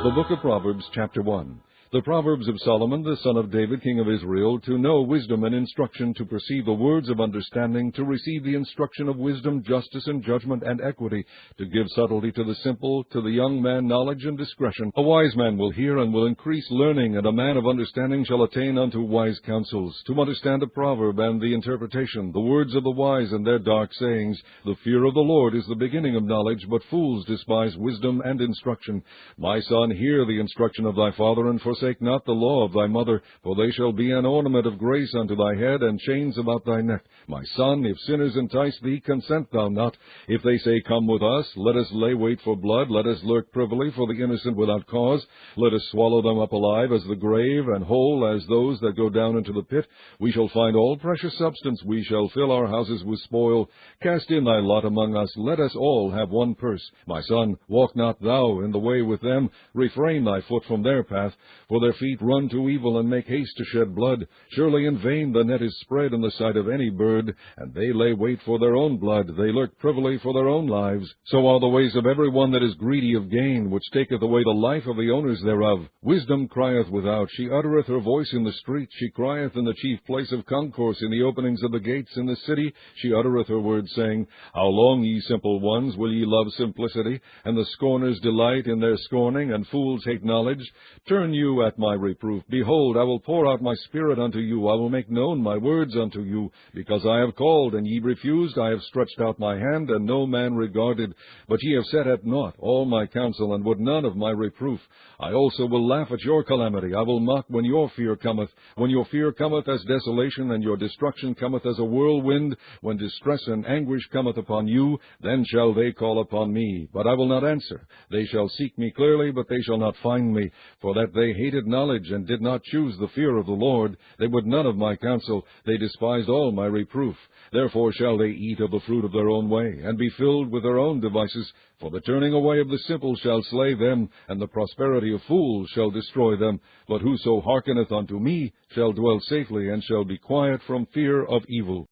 The Book of Proverbs, Chapter 1. The Proverbs of Solomon, the son of David, king of Israel, to know wisdom and instruction, to perceive the words of understanding, to receive the instruction of wisdom, justice, and judgment, and equity, to give subtlety to the simple, to the young man knowledge and discretion. A wise man will hear and will increase learning, and a man of understanding shall attain unto wise counsels. To understand a proverb and the interpretation, the words of the wise and their dark sayings. The fear of the Lord is the beginning of knowledge, but fools despise wisdom and instruction. My son, hear the instruction of thy father, and forsake not the law of thy mother, for they shall be an ornament of grace unto thy head, and chains about thy neck. My son, if sinners entice thee, consent thou not. If they say, Come with us, let us lay wait for blood, let us lurk privily for the innocent without cause, let us swallow them up alive as the grave, and whole as those that go down into the pit. We shall find all precious substance, we shall fill our houses with spoil. Cast in thy lot among us, let us all have one purse. My son, walk not thou in the way with them, refrain thy foot from their path, for their feet run to evil, and make haste to shed blood. Surely in vain the net is spread in the sight of any bird, and they lay wait for their own blood, they lurk privily for their own lives. So are the ways of every one that is greedy of gain, which taketh away the life of the owners thereof. Wisdom crieth without, she uttereth her voice in the street, she crieth in the chief place of concourse, in the openings of the gates in the city, she uttereth her words, saying, How long, ye simple ones, will ye love simplicity, and the scorners delight in their scorning, and fools hate knowledge? Turn you at my reproof. Behold, I will pour out my spirit unto you. I will make known my words unto you. Because I have called, and ye refused, I have stretched out my hand, and no man regarded. But ye have set at naught all my counsel, and would none of my reproof. I also will laugh at your calamity. I will mock when your fear cometh. When your fear cometh as desolation, and your destruction cometh as a whirlwind, when distress and anguish cometh upon you, then shall they call upon me. But I will not answer. They shall seek me clearly, but they shall not find me. For that they hated knowledge, and did not choose the fear of the Lord. They would none of my counsel. They despised all my reproof. Therefore shall they eat of the fruit of their own way, and be filled with their own devices. For the turning away of the simple shall slay them, and the prosperity of fools shall destroy them. But whoso hearkeneth unto me shall dwell safely, and shall be quiet from fear of evil.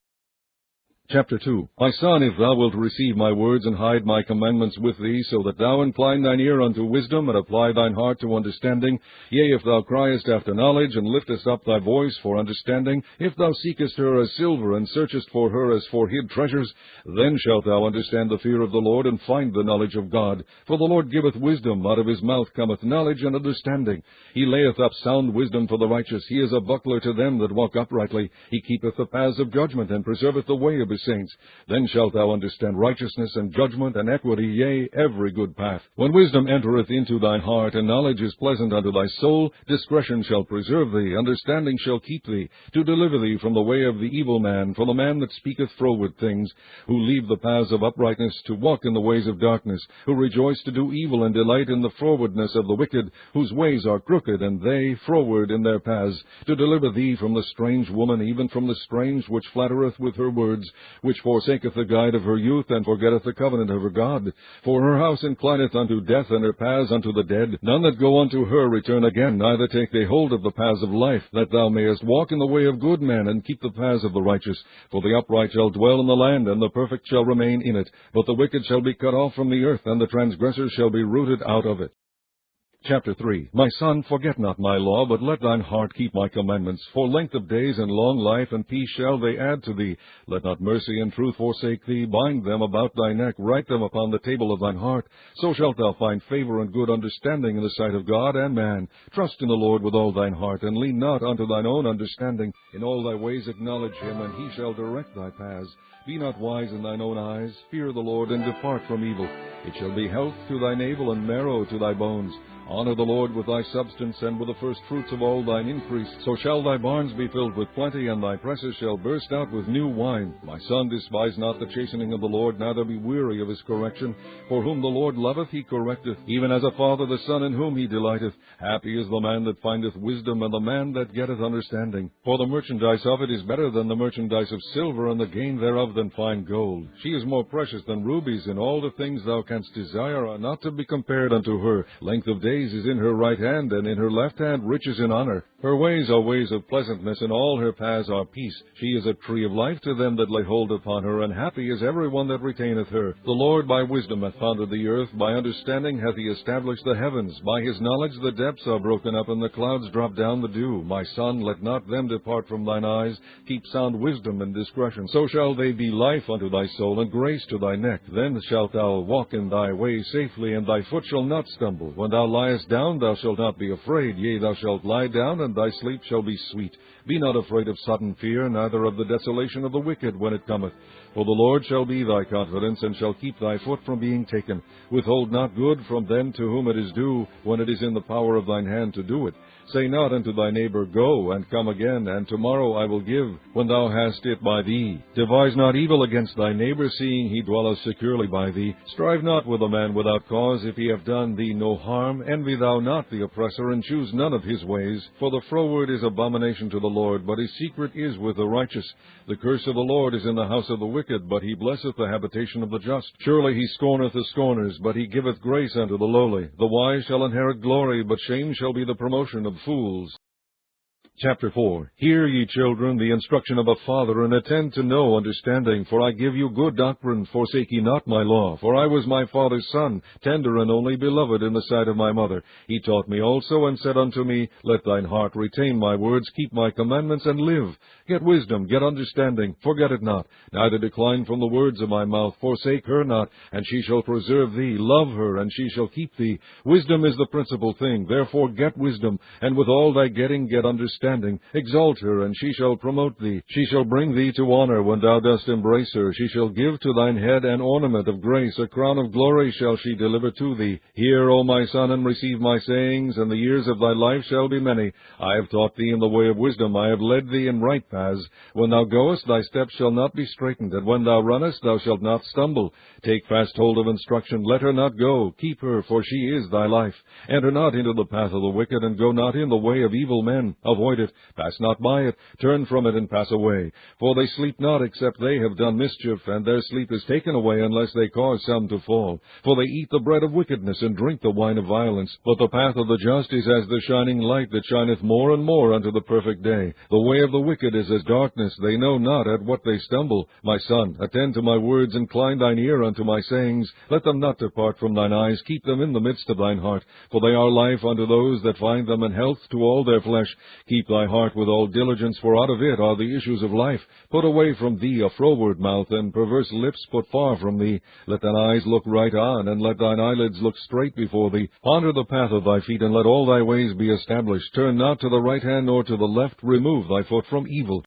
Chapter 2. My son, if thou wilt receive my words, and hide my commandments with thee, so that thou incline thine ear unto wisdom, and apply thine heart to understanding, yea, if thou criest after knowledge, and liftest up thy voice for understanding, if thou seekest her as silver, and searchest for her as for hid treasures, then shalt thou understand the fear of the Lord, and find the knowledge of God. For the Lord giveth wisdom, out of his mouth cometh knowledge and understanding. He layeth up sound wisdom for the righteous. He is a buckler to them that walk uprightly. He keepeth the paths of judgment, and preserveth the way of his saints. Then shalt thou understand righteousness and judgment and equity, yea, every good path. When wisdom entereth into thine heart, and knowledge is pleasant unto thy soul, discretion shall preserve thee, understanding shall keep thee, to deliver thee from the way of the evil man, from the man that speaketh froward things, who leave the paths of uprightness, to walk in the ways of darkness, who rejoice to do evil, and delight in the frowardness of the wicked, whose ways are crooked, and they froward in their paths, to deliver thee from the strange woman, even from the strange which flattereth with her words, which forsaketh the guide of her youth, and forgetteth the covenant of her God. For her house inclineth unto death, and her paths unto the dead. None that go unto her return again, neither take they hold of the paths of life, that thou mayest walk in the way of good men, and keep the paths of the righteous. For the upright shall dwell in the land, and the perfect shall remain in it. But the wicked shall be cut off from the earth, and the transgressors shall be rooted out of it. Chapter 3. My son, forget not my law, but let thine heart keep my commandments. For length of days and long life and peace shall they add to thee. Let not mercy and truth forsake thee. Bind them about thy neck, write them upon the table of thine heart. So shalt thou find favor and good understanding in the sight of God and man. Trust in the Lord with all thine heart, and lean not unto thine own understanding. In all thy ways acknowledge him, and he shall direct thy paths. Be not wise in thine own eyes. Fear the Lord, and depart from evil. It shall be health to thy navel, and marrow to thy bones. Honor the Lord with thy substance, and with the first fruits of all thine increase. So shall thy barns be filled with plenty, and thy presses shall burst out with new wine. My son, despise not the chastening of the Lord, neither be weary of his correction. For whom the Lord loveth, he correcteth, even as a father the son in whom he delighteth. Happy is the man that findeth wisdom, and the man that getteth understanding. For the merchandise of it is better than the merchandise of silver, and the gain thereof than fine gold. She is more precious than rubies, and all the things thou canst desire are not to be compared unto her. Length of days is in her right hand, and in her left hand riches and honor. Her ways are ways of pleasantness, and all her paths are peace. She is a tree of life to them that lay hold upon her, and happy is every one that retaineth her. The Lord by wisdom hath founded the earth, by understanding hath he established the heavens. By his knowledge the depths are broken up, and the clouds drop down the dew. My son, let not them depart from thine eyes. Keep sound wisdom and discretion. So shall they be life unto thy soul, and grace to thy neck. Then shalt thou walk in thy way safely, and thy foot shall not stumble. When thou liest down, thou shalt not be afraid. Yea, thou shalt lie down, and thy sleep shall be sweet. Be not afraid of sudden fear, neither of the desolation of the wicked when it cometh. For the Lord shall be thy confidence, and shall keep thy foot from being taken. Withhold not good from them to whom it is due, when it is in the power of thine hand to do it. Say not unto thy neighbor, Go, and come again, and tomorrow I will give, when thou hast it by thee. Devise not evil against thy neighbor, seeing he dwelleth securely by thee. Strive not with a man without cause, if he have done thee no harm. Envy thou not the oppressor, and choose none of his ways. For the froward is abomination to the Lord, but his secret is with the righteous. The curse of the Lord is in the house of the wicked, but he blesseth the habitation of the just. Surely he scorneth the scorners, but he giveth grace unto the lowly. The wise shall inherit glory, but shame shall be the promotion of fools. Chapter 4. Hear, ye children, the instruction of a father, and attend to know understanding. For I give you good doctrine, forsake ye not my law. For I was my father's son, tender and only beloved in the sight of my mother. He taught me also, and said unto me, Let thine heart retain my words, keep my commandments, and live. Get wisdom, get understanding, forget it not. Neither decline from the words of my mouth. Forsake her not, and she shall preserve thee. Love her, and she shall keep thee. Wisdom is the principal thing. Therefore get wisdom, and with all thy getting get understanding. Exalt her, and she shall promote thee. She shall bring thee to honor when thou dost embrace her. She shall give to thine head an ornament of grace. A crown of glory shall she deliver to thee. Hear, O my son, and receive my sayings, and the years of thy life shall be many. I have taught thee in the way of wisdom. I have led thee in right paths. When thou goest, thy steps shall not be straitened, and when thou runnest, thou shalt not stumble. Take fast hold of instruction. Let her not go. Keep her, for she is thy life. Enter not into the path of the wicked, and go not in the way of evil men. Avoid it. Pass not by it. Turn from it, and pass away. For they sleep not, except they have done mischief, and their sleep is taken away, unless they cause some to fall. For they eat the bread of wickedness, and drink the wine of violence. But the path of the just is as the shining light that shineth more and more unto the perfect day. The way of the wicked is as darkness. They know not at what they stumble. My son, attend to my words, incline thine ear unto my sayings. Let them not depart from thine eyes. Keep them in the midst of thine heart. For they are life unto those that find them, and health to all their flesh. Keep thy heart with all diligence, for out of it are the issues of life. Put away from thee a froward mouth, and perverse lips put far from thee. Let thine eyes look right on, and let thine eyelids look straight before thee. Ponder the path of thy feet, and let all thy ways be established. Turn not to the right hand nor to the left. Remove thy foot from evil.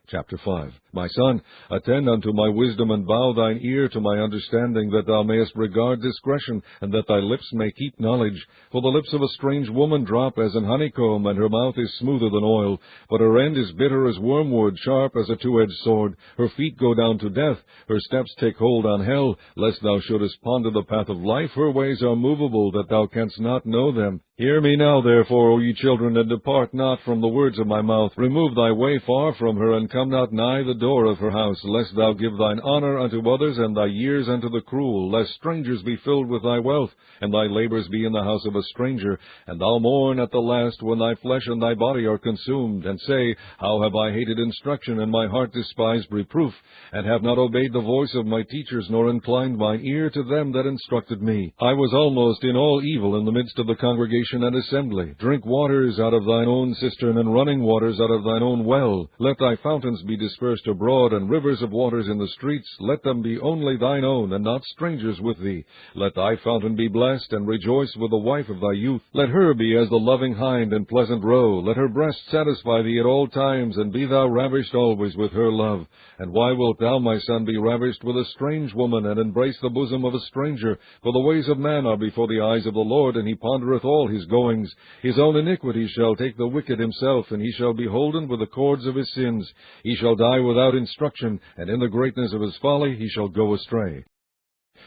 Chapter 5. My son, attend unto my wisdom, and bow thine ear to my understanding, that thou mayest regard discretion, and that thy lips may keep knowledge. For the lips of a strange woman drop as an honeycomb, and her mouth is smoother than oil. But her end is bitter as wormwood, sharp as a two-edged sword. Her feet go down to death, her steps take hold on hell, lest thou shouldest ponder the path of life. Her ways are movable, that thou canst not know them. Hear me now, therefore, O ye children, and depart not from the words of my mouth. Remove thy way far from her, and come not nigh the door of her house, lest thou give thine honor unto others, and thy years unto the cruel, lest strangers be filled with thy wealth, and thy labors be in the house of a stranger, and thou mourn at the last, when thy flesh and thy body are consumed, and say, How have I hated instruction, and my heart despised reproof, and have not obeyed the voice of my teachers, nor inclined mine ear to them that instructed me. I was almost in all evil in the midst of the congregation and assembly. Drink waters out of thine own cistern, and running waters out of thine own well. Let thy fountains be dispersed abroad, and rivers of waters in the streets. Let them be only thine own, and not strangers with thee. Let thy fountain be blessed, and rejoice with the wife of thy youth. Let her be as the loving hind and pleasant roe. Let her breast satisfy thee at all times, and be thou ravished always with her love. And why wilt thou, my son, be ravished with a strange woman, and embrace the bosom of a stranger? For the ways of man are before the eyes of the Lord, and he pondereth all his goings. His own iniquity shall take the wicked himself, and he shall be holden with the cords of his sins. He shall die without instruction, and in the greatness of his folly he shall go astray.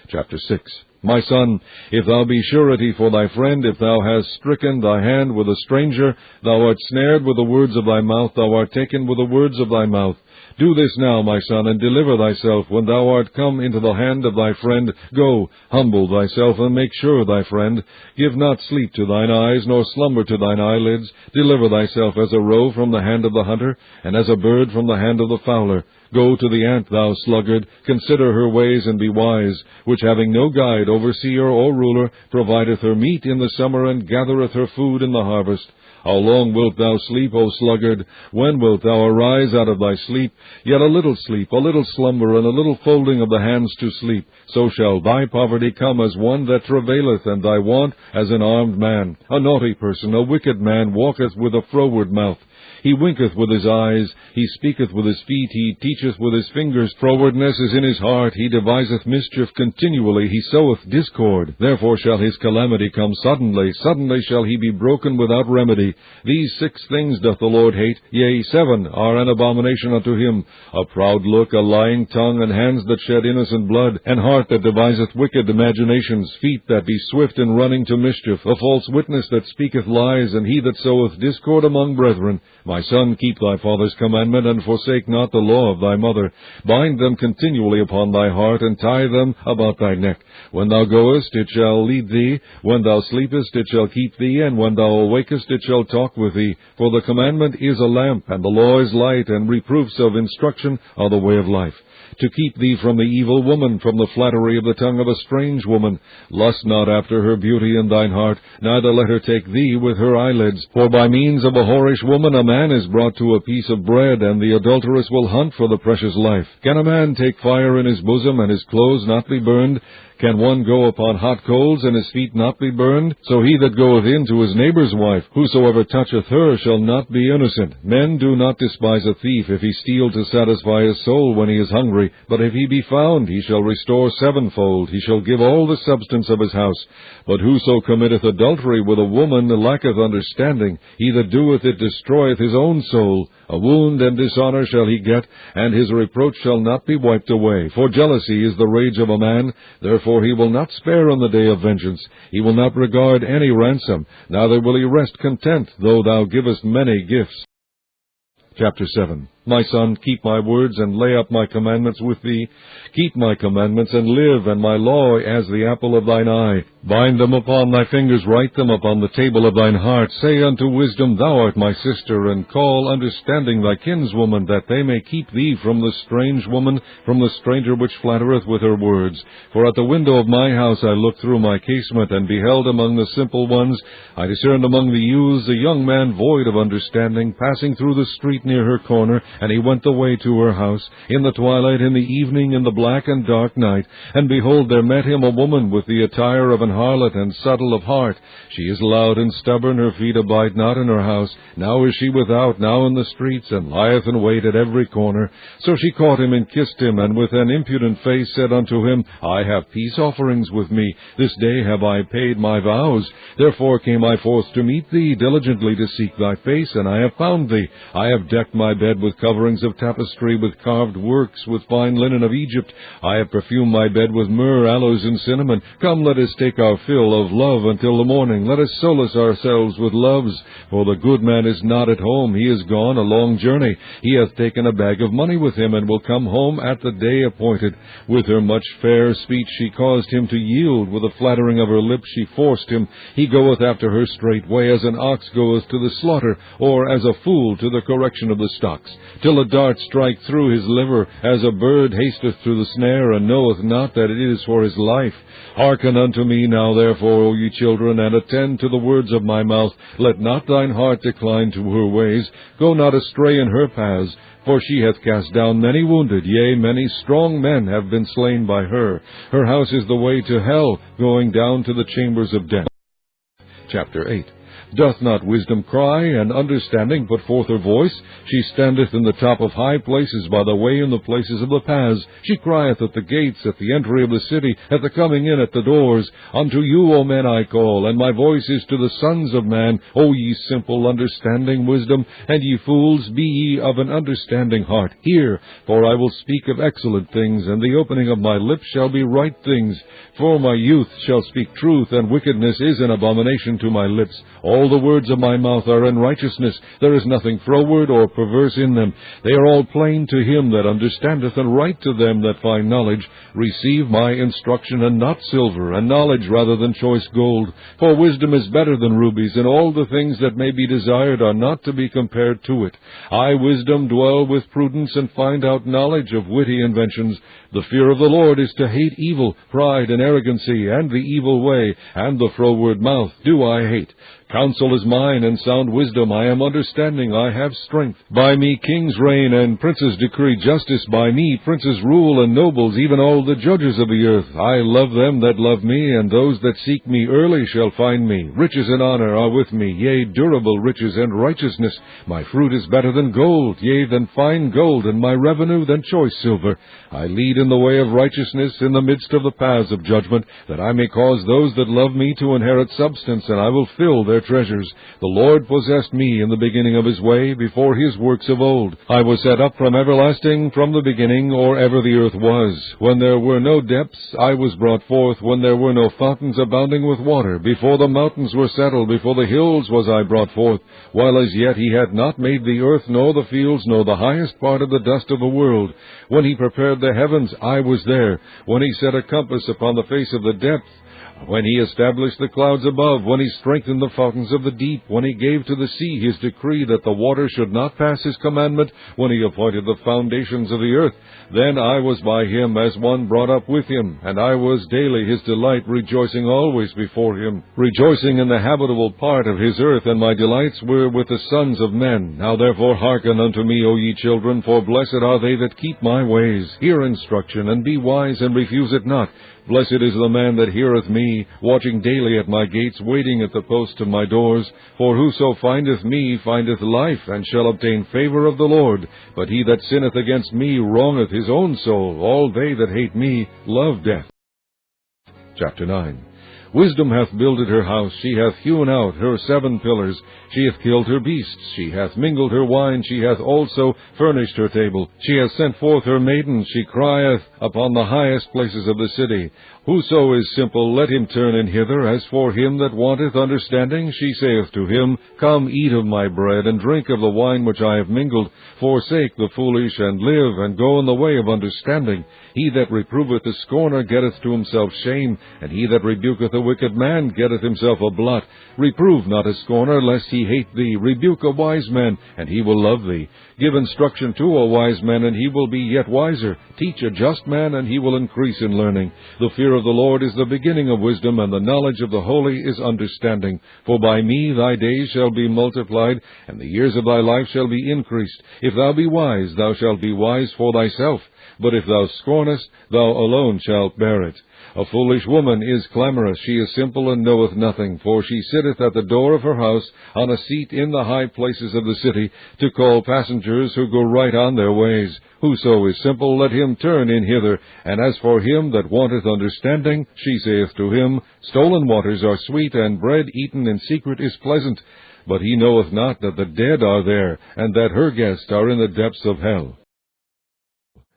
Chapter 6. My son, if thou be surety for thy friend, if thou hast stricken thy hand with a stranger, thou art snared with the words of thy mouth, thou art taken with the words of thy mouth. Do this now, my son, and deliver thyself when thou art come into the hand of thy friend. Go, humble thyself, and make sure thy friend. Give not sleep to thine eyes, nor slumber to thine eyelids. Deliver thyself as a roe from the hand of the hunter, and as a bird from the hand of the fowler. Go to the ant, thou sluggard, consider her ways, and be wise, which having no guide, overseer, or ruler, provideth her meat in the summer, and gathereth her food in the harvest. How long wilt thou sleep, O sluggard? When wilt thou arise out of thy sleep? Yet a little sleep, a little slumber, and a little folding of the hands to sleep. So shall thy poverty come as one that travaileth, and thy want as an armed man. A naughty person, a wicked man, walketh with a froward mouth. He winketh with his eyes, he speaketh with his feet, he teacheth with his fingers. Frowardness is in his heart, he deviseth mischief continually, he soweth discord. Therefore shall his calamity come suddenly, suddenly shall he be broken without remedy. These 6 things doth the Lord hate, yea, 7 are an abomination unto him: a proud look, a lying tongue, and hands that shed innocent blood, and heart that deviseth wicked imaginations, feet that be swift in running to mischief, a false witness that speaketh lies, and he that soweth discord among brethren. My son, keep thy father's commandment, and forsake not the law of thy mother. Bind them continually upon thy heart, and tie them about thy neck. When thou goest, it shall lead thee. When thou sleepest, it shall keep thee. And when thou awakest, it shall talk with thee. For the commandment is a lamp, and the law is light, and reproofs of instruction are the way of life. To keep thee from the evil woman, from the flattery of the tongue of a strange woman. Lust not after her beauty in thine heart, neither let her take thee with her eyelids. For by means of a whorish woman a man is brought to a piece of bread, and the adulteress will hunt for the precious life. Can a man take fire in his bosom, and his clothes not be burned? Can one go upon hot coals, and his feet not be burned? So he that goeth in to his neighbour's wife, whosoever toucheth her, shall not be innocent. Men do not despise a thief, if he steal to satisfy his soul when he is hungry. But if he be found, he shall restore 7-fold. He shall give all the substance of his house. But whoso committeth adultery with a woman lacketh understanding. He that doeth it destroyeth his own soul. A wound and dishonour shall he get, and his reproach shall not be wiped away. For jealousy is the rage of a man, therefore he will not spare on the day of vengeance. He will not regard any ransom, neither will he rest content, though thou givest many gifts. Chapter 7. My son, keep my words, and lay up my commandments with thee. Keep my commandments, and live, and my law as the apple of thine eye. Bind them upon thy fingers, write them upon the table of thine heart. Say unto wisdom, Thou art my sister, and call understanding thy kinswoman, that they may keep thee from the strange woman, from the stranger which flattereth with her words. For at the window of my house I looked through my casement, and beheld among the simple ones, I discerned among the youths a young man void of understanding, passing through the street near her corner, and he went the way to her house, in the twilight, in the evening, in the black and dark night. And behold, there met him a woman with the attire of an harlot, and subtle of heart. She is loud and stubborn, her feet abide not in her house. Now is she without, now in the streets, and lieth in wait at every corner. So she caught him and kissed him, and with an impudent face said unto him, I have peace offerings with me. This day have I paid my vows. Therefore came I forth to meet thee, diligently to seek thy face, and I have found thee. I have decked my bed with coverings of tapestry, with carved works, with fine linen of Egypt. I have perfumed my bed with myrrh, aloes, and cinnamon. Come, let us take our fill of love until the morning. Let us solace ourselves with loves. For the good man is not at home. He is gone a long journey. He hath taken a bag of money with him, and will come home at the day appointed. With her much fair speech she caused him to yield. With the flattering of her lips she forced him. He goeth after her straightway, as an ox goeth to the slaughter, or as a fool to the correction of the stocks, till a dart strike through his liver, as a bird hasteth to the snare, and knoweth not that it is for his life. Hearken unto me now, therefore, O ye children, and attend to the words of my mouth. Let not thine heart decline to her ways. Go not astray in her paths. For she hath cast down many wounded, yea, many strong men have been slain by her. Her house is the way to hell, going down to the chambers of death. Chapter 8. Doth not wisdom cry, and understanding put forth her voice? She standeth in the top of high places, by the way in the places of the paths. She crieth at the gates, at the entry of the city, at the coming in at the doors. Unto you, O men, I call, and my voice is to the sons of man. O ye simple, understanding wisdom, and ye fools, be ye of an understanding heart. Hear, for I will speak of excellent things, and the opening of my lips shall be right things. For my youth shall speak truth, and wickedness is an abomination to my lips. All the words of my mouth are in righteousness. There is nothing froward or perverse in them. They are all plain to him that understandeth, and right to them that find knowledge. Receive my instruction, and not silver, and knowledge rather than choice gold. For wisdom is better than rubies, and all the things that may be desired are not to be compared to it. I, wisdom, dwell with prudence, and find out knowledge of witty inventions. The fear of the Lord is to hate evil, pride and arrogancy, and the evil way, and the froward mouth do I hate. Counsel is mine, and sound wisdom. I am understanding, I have strength. By me kings reign, and princes decree justice. By me princes rule, and nobles, even all the judges of the earth. I love them that love me, and those that seek me early shall find me. Riches and honor are with me, yea, durable riches and righteousness. My fruit is better than gold, yea, than fine gold, and my revenue than choice silver. I lead in the way of righteousness in the midst of the paths of judgment, that I may cause those that love me to inherit substance, and I will fill their treasures. The Lord possessed me in the beginning of his way, before his works of old. I was set up from everlasting, from the beginning, or ever the earth was. When there were no depths, I was brought forth, when there were no fountains abounding with water. Before the mountains were settled, before the hills was I brought forth, while as yet he had not made the earth, nor the fields, nor the highest part of the dust of the world. When he prepared the heavens, I was there. When he set a compass upon the face of the depth, when he established the clouds above, when he strengthened the fountains of the deep, when he gave to the sea his decree that the water should not pass his commandment, when he appointed the foundations of the earth, then I was by him as one brought up with him, and I was daily his delight, rejoicing always before him, rejoicing in the habitable part of his earth, and my delights were with the sons of men. Now therefore hearken unto me, O ye children, for blessed are they that keep my ways. Hear instruction, and be wise, and refuse it not. Blessed is the man that heareth me, watching daily at my gates, waiting at the posts of my doors. For whoso findeth me findeth life, and shall obtain favor of the Lord. But he that sinneth against me wrongeth his own soul. All they that hate me love death. Chapter 9. Wisdom hath builded her house, she hath hewn out her 7 pillars. She hath killed her beasts, she hath mingled her wine, she hath also furnished her table. She hath sent forth her maidens, she crieth upon the highest places of the city. Whoso is simple, let him turn in hither. As for him that wanteth understanding, she saith to him, Come, eat of my bread, and drink of the wine which I have mingled. Forsake the foolish, and live, and go in the way of understanding. He that reproveth the scorner getteth to himself shame, and he that rebuketh a wicked man getteth himself a blot. Reprove not a scorner, lest he hate thee. Rebuke a wise man, and he will love thee. Give instruction to a wise man, and he will be yet wiser. Teach a just man, and he will increase in learning. The fear of the Lord is the beginning of wisdom, and the knowledge of the holy is understanding. For by me thy days shall be multiplied, and the years of thy life shall be increased. If thou be wise, thou shalt be wise for thyself. But if thou scornest, thou alone shalt bear it. A foolish woman is clamorous, she is simple and knoweth nothing, for she sitteth at the door of her house, on a seat in the high places of the city, to call passengers who go right on their ways. Whoso is simple, let him turn in hither. And as for him that wanteth understanding, she saith to him, Stolen waters are sweet, and bread eaten in secret is pleasant. But he knoweth not that the dead are there, and that her guests are in the depths of hell.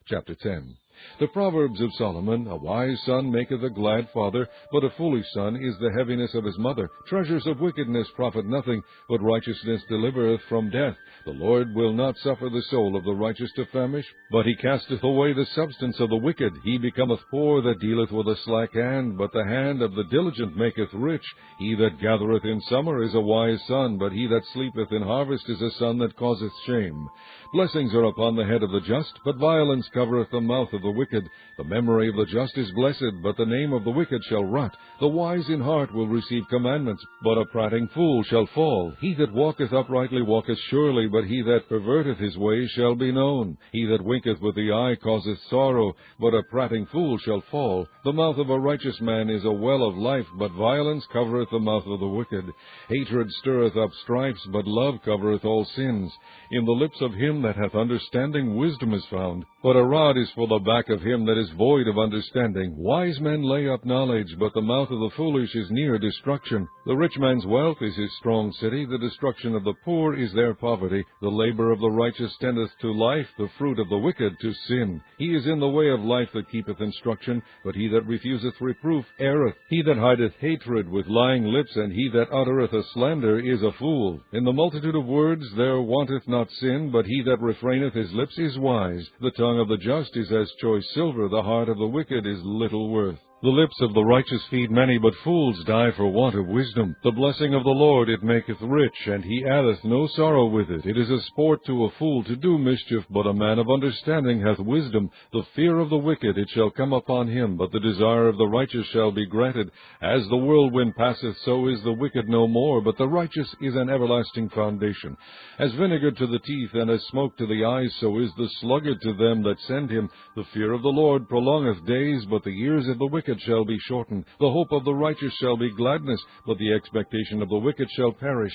Chapter 10. The Proverbs of Solomon, A wise son maketh a glad father, but a foolish son is the heaviness of his mother. Treasures of wickedness profit nothing, but righteousness delivereth from death. The Lord will not suffer the soul of the righteous to famish, but he casteth away the substance of the wicked. He becometh poor that dealeth with a slack hand, but the hand of the diligent maketh rich. He that gathereth in summer is a wise son, but he that sleepeth in harvest is a son that causeth shame. Blessings are upon the head of the just, but violence covereth the mouth of the wicked. The memory of the just is blessed, but the name of the wicked shall rot. The wise in heart will receive commandments, but a prating fool shall fall. He that walketh uprightly walketh surely, but he that perverteth his way shall be known. He that winketh with the eye causeth sorrow, but a prating fool shall fall. The mouth of a righteous man is a well of life, but violence covereth the mouth of the wicked. Hatred stirreth up strifes, but love covereth all sins. In the lips of him that hath understanding wisdom is found, but a rod is for the back back of him that is void of understanding. Wise men lay up knowledge, but the mouth of the foolish is near destruction. The rich man's wealth is his strong city, the destruction of the poor is their poverty. The labor of the righteous tendeth to life, the fruit of the wicked to sin. He is in the way of life that keepeth instruction, but he that refuseth reproof erreth. He that hideth hatred with lying lips, and he that uttereth a slander is a fool. In the multitude of words there wanteth not sin, but he that refraineth his lips is wise. The tongue of the just is as choice silver, the heart of the wicked is little worth. The lips of the righteous feed many, but fools die for want of wisdom. The blessing of the Lord it maketh rich, and he addeth no sorrow with it. It is a sport to a fool to do mischief, but a man of understanding hath wisdom. The fear of the wicked it shall come upon him, but the desire of the righteous shall be granted. As the whirlwind passeth, so is the wicked no more, but the righteous is an everlasting foundation. As vinegar to the teeth, and as smoke to the eyes, so is the sluggard to them that send him. The fear of the Lord prolongeth days, but the years of the wicked shall be shortened. The hope of the righteous shall be gladness, but the expectation of the wicked shall perish.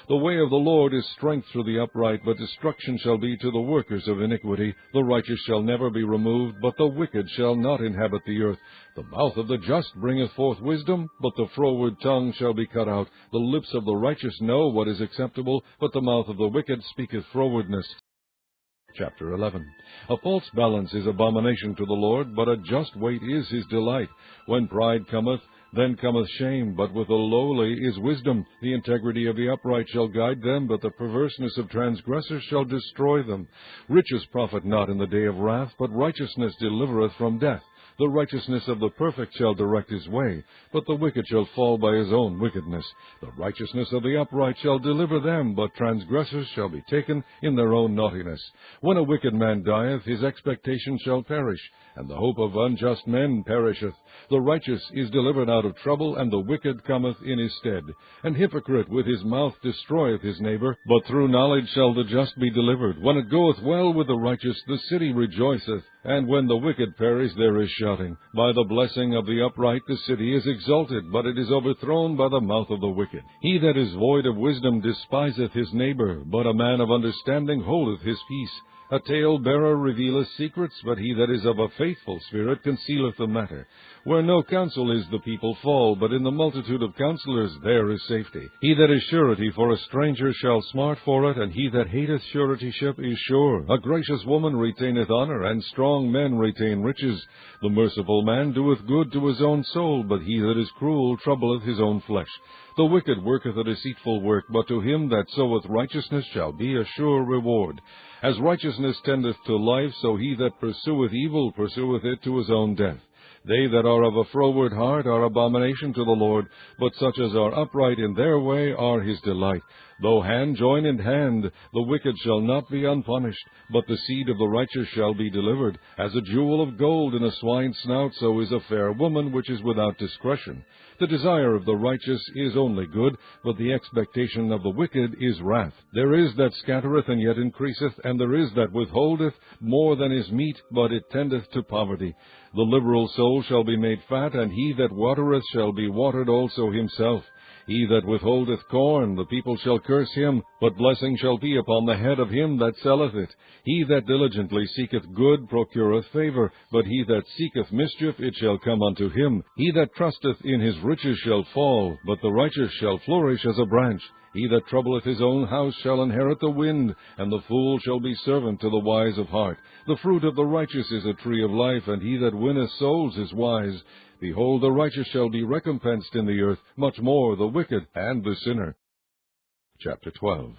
The way of the Lord is strength to the upright, but destruction shall be to the workers of iniquity. The righteous shall never be removed, but the wicked shall not inhabit the earth. The mouth of the just bringeth forth wisdom, but the froward tongue shall be cut out. The lips of the righteous know what is acceptable, but the mouth of the wicked speaketh frowardness. Chapter 11. A false balance is abomination to the Lord, but a just weight is his delight. When pride cometh, then cometh shame, but with the lowly is wisdom. The integrity of the upright shall guide them, but the perverseness of transgressors shall destroy them. Riches profit not in the day of wrath, but righteousness delivereth from death. The righteousness of the perfect shall direct his way, but the wicked shall fall by his own wickedness. The righteousness of the upright shall deliver them, but transgressors shall be taken in their own naughtiness. When a wicked man dieth, his expectation shall perish, and the hope of unjust men perisheth. The righteous is delivered out of trouble, and the wicked cometh in his stead. An hypocrite with his mouth destroyeth his neighbor, but through knowledge shall the just be delivered. When it goeth well with the righteous, the city rejoiceth, and when the wicked perish, there is shouting. By the blessing of the upright the city is exalted, but it is overthrown by the mouth of the wicked. He that is void of wisdom despiseth his neighbor, but a man of understanding holdeth his peace. A tale-bearer revealeth secrets, but he that is of a faithful spirit concealeth the matter. Where no counsel is, the people fall, but in the multitude of counselors there is safety. He that is surety for a stranger shall smart for it, and he that hateth suretyship is sure. A gracious woman retaineth honor, and strong men retain riches. The merciful man doeth good to his own soul, but he that is cruel troubleth his own flesh. The wicked worketh a deceitful work, but to him that soweth righteousness shall be a sure reward. As righteousness tendeth to life, so he that pursueth evil pursueth it to his own death. They that are of a froward heart are abomination to the Lord, but such as are upright in their way are his delight. Though hand join in hand, the wicked shall not be unpunished, but the seed of the righteous shall be delivered. As a jewel of gold in a swine's snout, so is a fair woman which is without discretion. The desire of the righteous is only good, but the expectation of the wicked is wrath. There is that scattereth and yet increaseth, and there is that withholdeth more than is meet, but it tendeth to poverty. The liberal soul shall be made fat, and he that watereth shall be watered also himself. He that withholdeth corn, the people shall curse him, but blessing shall be upon the head of him that selleth it. He that diligently seeketh good procureth favor, but he that seeketh mischief, it shall come unto him. He that trusteth in his riches shall fall, but the righteous shall flourish as a branch. He that troubleth his own house shall inherit the wind, and the fool shall be servant to the wise of heart. The fruit of the righteous is a tree of life, and he that winneth souls is wise. Behold, the righteous shall be recompensed in the earth, much more the wicked and the sinner. Chapter 12.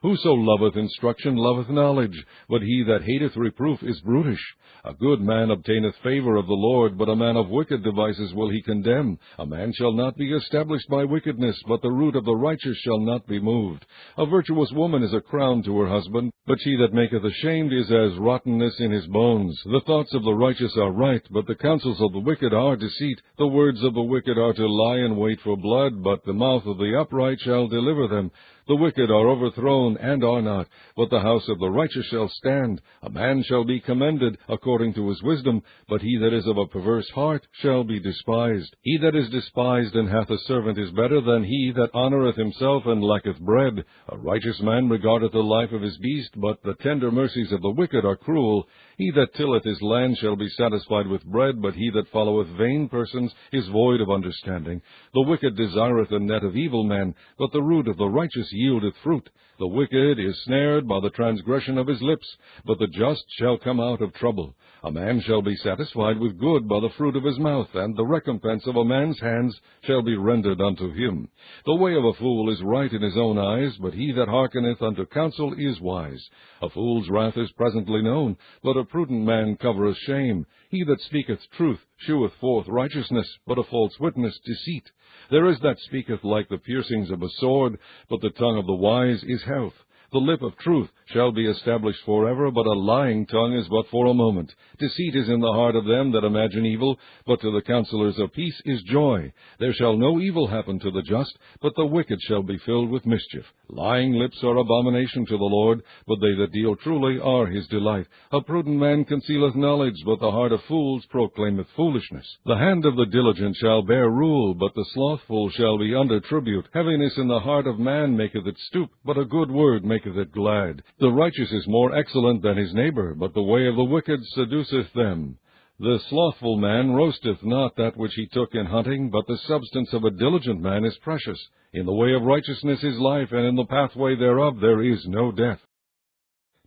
Whoso loveth instruction loveth knowledge, but he that hateth reproof is brutish. A good man obtaineth favor of the Lord, but a man of wicked devices will he condemn. A man shall not be established by wickedness, but the root of the righteous shall not be moved. A virtuous woman is a crown to her husband, but she that maketh ashamed is as rottenness in his bones. The thoughts of the righteous are right, but the counsels of the wicked are deceit. The words of the wicked are to lie in wait for blood, but the mouth of the upright shall deliver them. The wicked are overthrown overthrown, and are not, but the house of the righteous shall stand. A man shall be commended according to his wisdom, but he that is of a perverse heart shall be despised. He that is despised and hath a servant is better than he that honoureth himself and lacketh bread. A righteous man regardeth the life of his beast, but the tender mercies of the wicked are cruel. He that tilleth his land shall be satisfied with bread, but he that followeth vain persons is void of understanding. The wicked desireth a net of evil men, but the root of the righteous yieldeth fruit. The wicked is snared by the transgression of his lips, but the just shall come out of trouble. A man shall be satisfied with good by the fruit of his mouth, and the recompense of a man's hands shall be rendered unto him. The way of a fool is right in his own eyes, but he that hearkeneth unto counsel is wise. A fool's wrath is presently known, but a prudent man covereth shame. He that speaketh truth sheweth forth righteousness, but a false witness deceit. There is that speaketh like the piercings of a sword, but the tongue of the wise is health. The lip of truth shall be established forever, but a lying tongue is but for a moment. Deceit is in the heart of them that imagine evil, but to the counselors of peace is joy. There shall no evil happen to the just, but the wicked shall be filled with mischief. Lying lips are abomination to the Lord, but they that deal truly are his delight. A prudent man concealeth knowledge, but the heart of fools proclaimeth foolishness. The hand of the diligent shall bear rule, but the slothful shall be under tribute. Heaviness in the heart of man maketh it stoop, but a good word maketh it glad. The righteous is more excellent than his neighbor, but the way of the wicked seduceth them. The slothful man roasteth not that which he took in hunting, but the substance of a diligent man is precious. In the way of righteousness is life, and in the pathway thereof there is no death.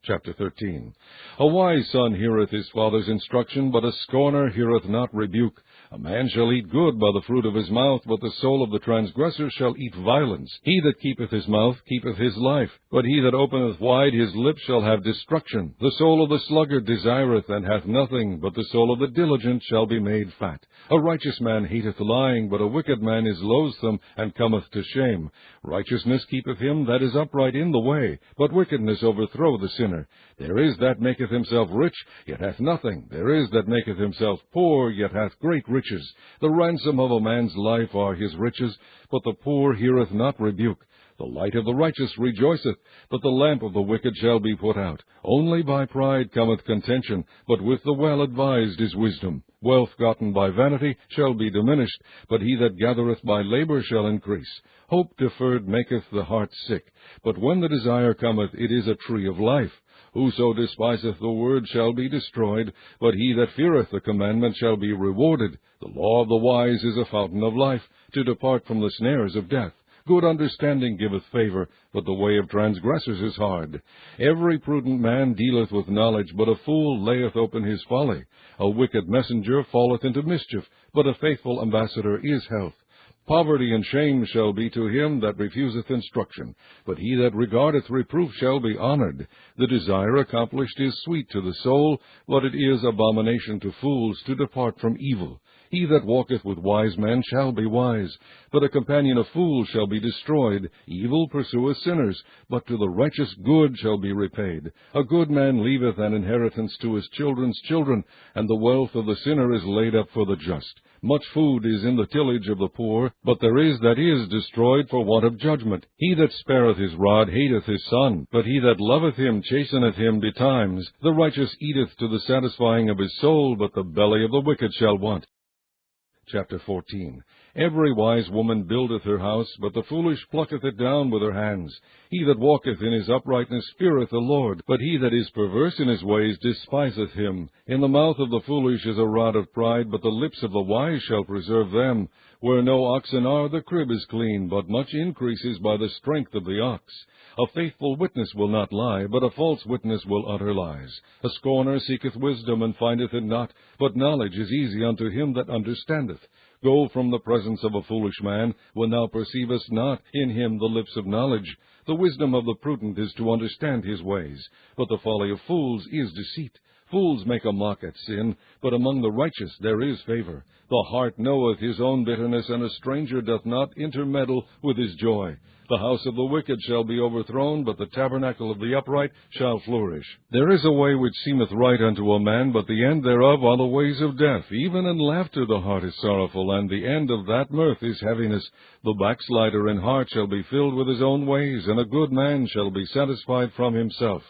Chapter 13. A wise son heareth his father's instruction, but a scorner heareth not rebuke. A man shall eat good by the fruit of his mouth, but the soul of the transgressor shall eat violence. He that keepeth his mouth keepeth his life, but he that openeth wide his lips shall have destruction. The soul of the sluggard desireth and hath nothing, but the soul of the diligent shall be made fat. A righteous man hateth lying, but a wicked man is loathsome, and cometh to shame. Righteousness keepeth him that is upright in the way, but wickedness overthrow the sinner. There is that maketh himself rich, yet hath nothing. There is that maketh himself poor, yet hath great riches. The ransom of a man's life are his riches, but the poor heareth not rebuke. The light of the righteous rejoiceth, but the lamp of the wicked shall be put out. Only by pride cometh contention, but with the well-advised is wisdom. Wealth gotten by vanity shall be diminished, but he that gathereth by labor shall increase. Hope deferred maketh the heart sick, but when the desire cometh, it is a tree of life. Whoso despiseth the word shall be destroyed, but he that feareth the commandment shall be rewarded. The law of the wise is a fountain of life, to depart from the snares of death. Good understanding giveth favor, but the way of transgressors is hard. Every prudent man dealeth with knowledge, but a fool layeth open his folly. A wicked messenger falleth into mischief, but a faithful ambassador is health. Poverty and shame shall be to him that refuseth instruction, but he that regardeth reproof shall be honored. The desire accomplished is sweet to the soul, but it is abomination to fools to depart from evil. He that walketh with wise men shall be wise, but a companion of fools shall be destroyed. Evil pursueth sinners, but to the righteous good shall be repaid. A good man leaveth an inheritance to his children's children, and the wealth of the sinner is laid up for the just. Much food is in the tillage of the poor, but there is that is destroyed for want of judgment. He that spareth his rod hateth his son, but he that loveth him chasteneth him betimes. The righteous eateth to the satisfying of his soul, but the belly of the wicked shall want. Chapter 14. Every wise woman buildeth her house, but the foolish plucketh it down with her hands. He that walketh in his uprightness feareth the Lord, but he that is perverse in his ways despiseth him. In the mouth of the foolish is a rod of pride, but the lips of the wise shall preserve them. Where no oxen are, the crib is clean, but much increase is by the strength of the ox. A faithful witness will not lie, but a false witness will utter lies. A scorner seeketh wisdom, and findeth it not, but knowledge is easy unto him that understandeth. Go from the presence of a foolish man, when thou perceivest not in him the lips of knowledge. The wisdom of the prudent is to understand his ways, but the folly of fools is deceit. Fools make a mock at sin, but among the righteous there is favor. The heart knoweth his own bitterness, and a stranger doth not intermeddle with his joy. The house of the wicked shall be overthrown, but the tabernacle of the upright shall flourish. There is a way which seemeth right unto a man, but the end thereof are the ways of death. Even in laughter the heart is sorrowful, and the end of that mirth is heaviness. The backslider in heart shall be filled with his own ways, and a good man shall be satisfied from himself.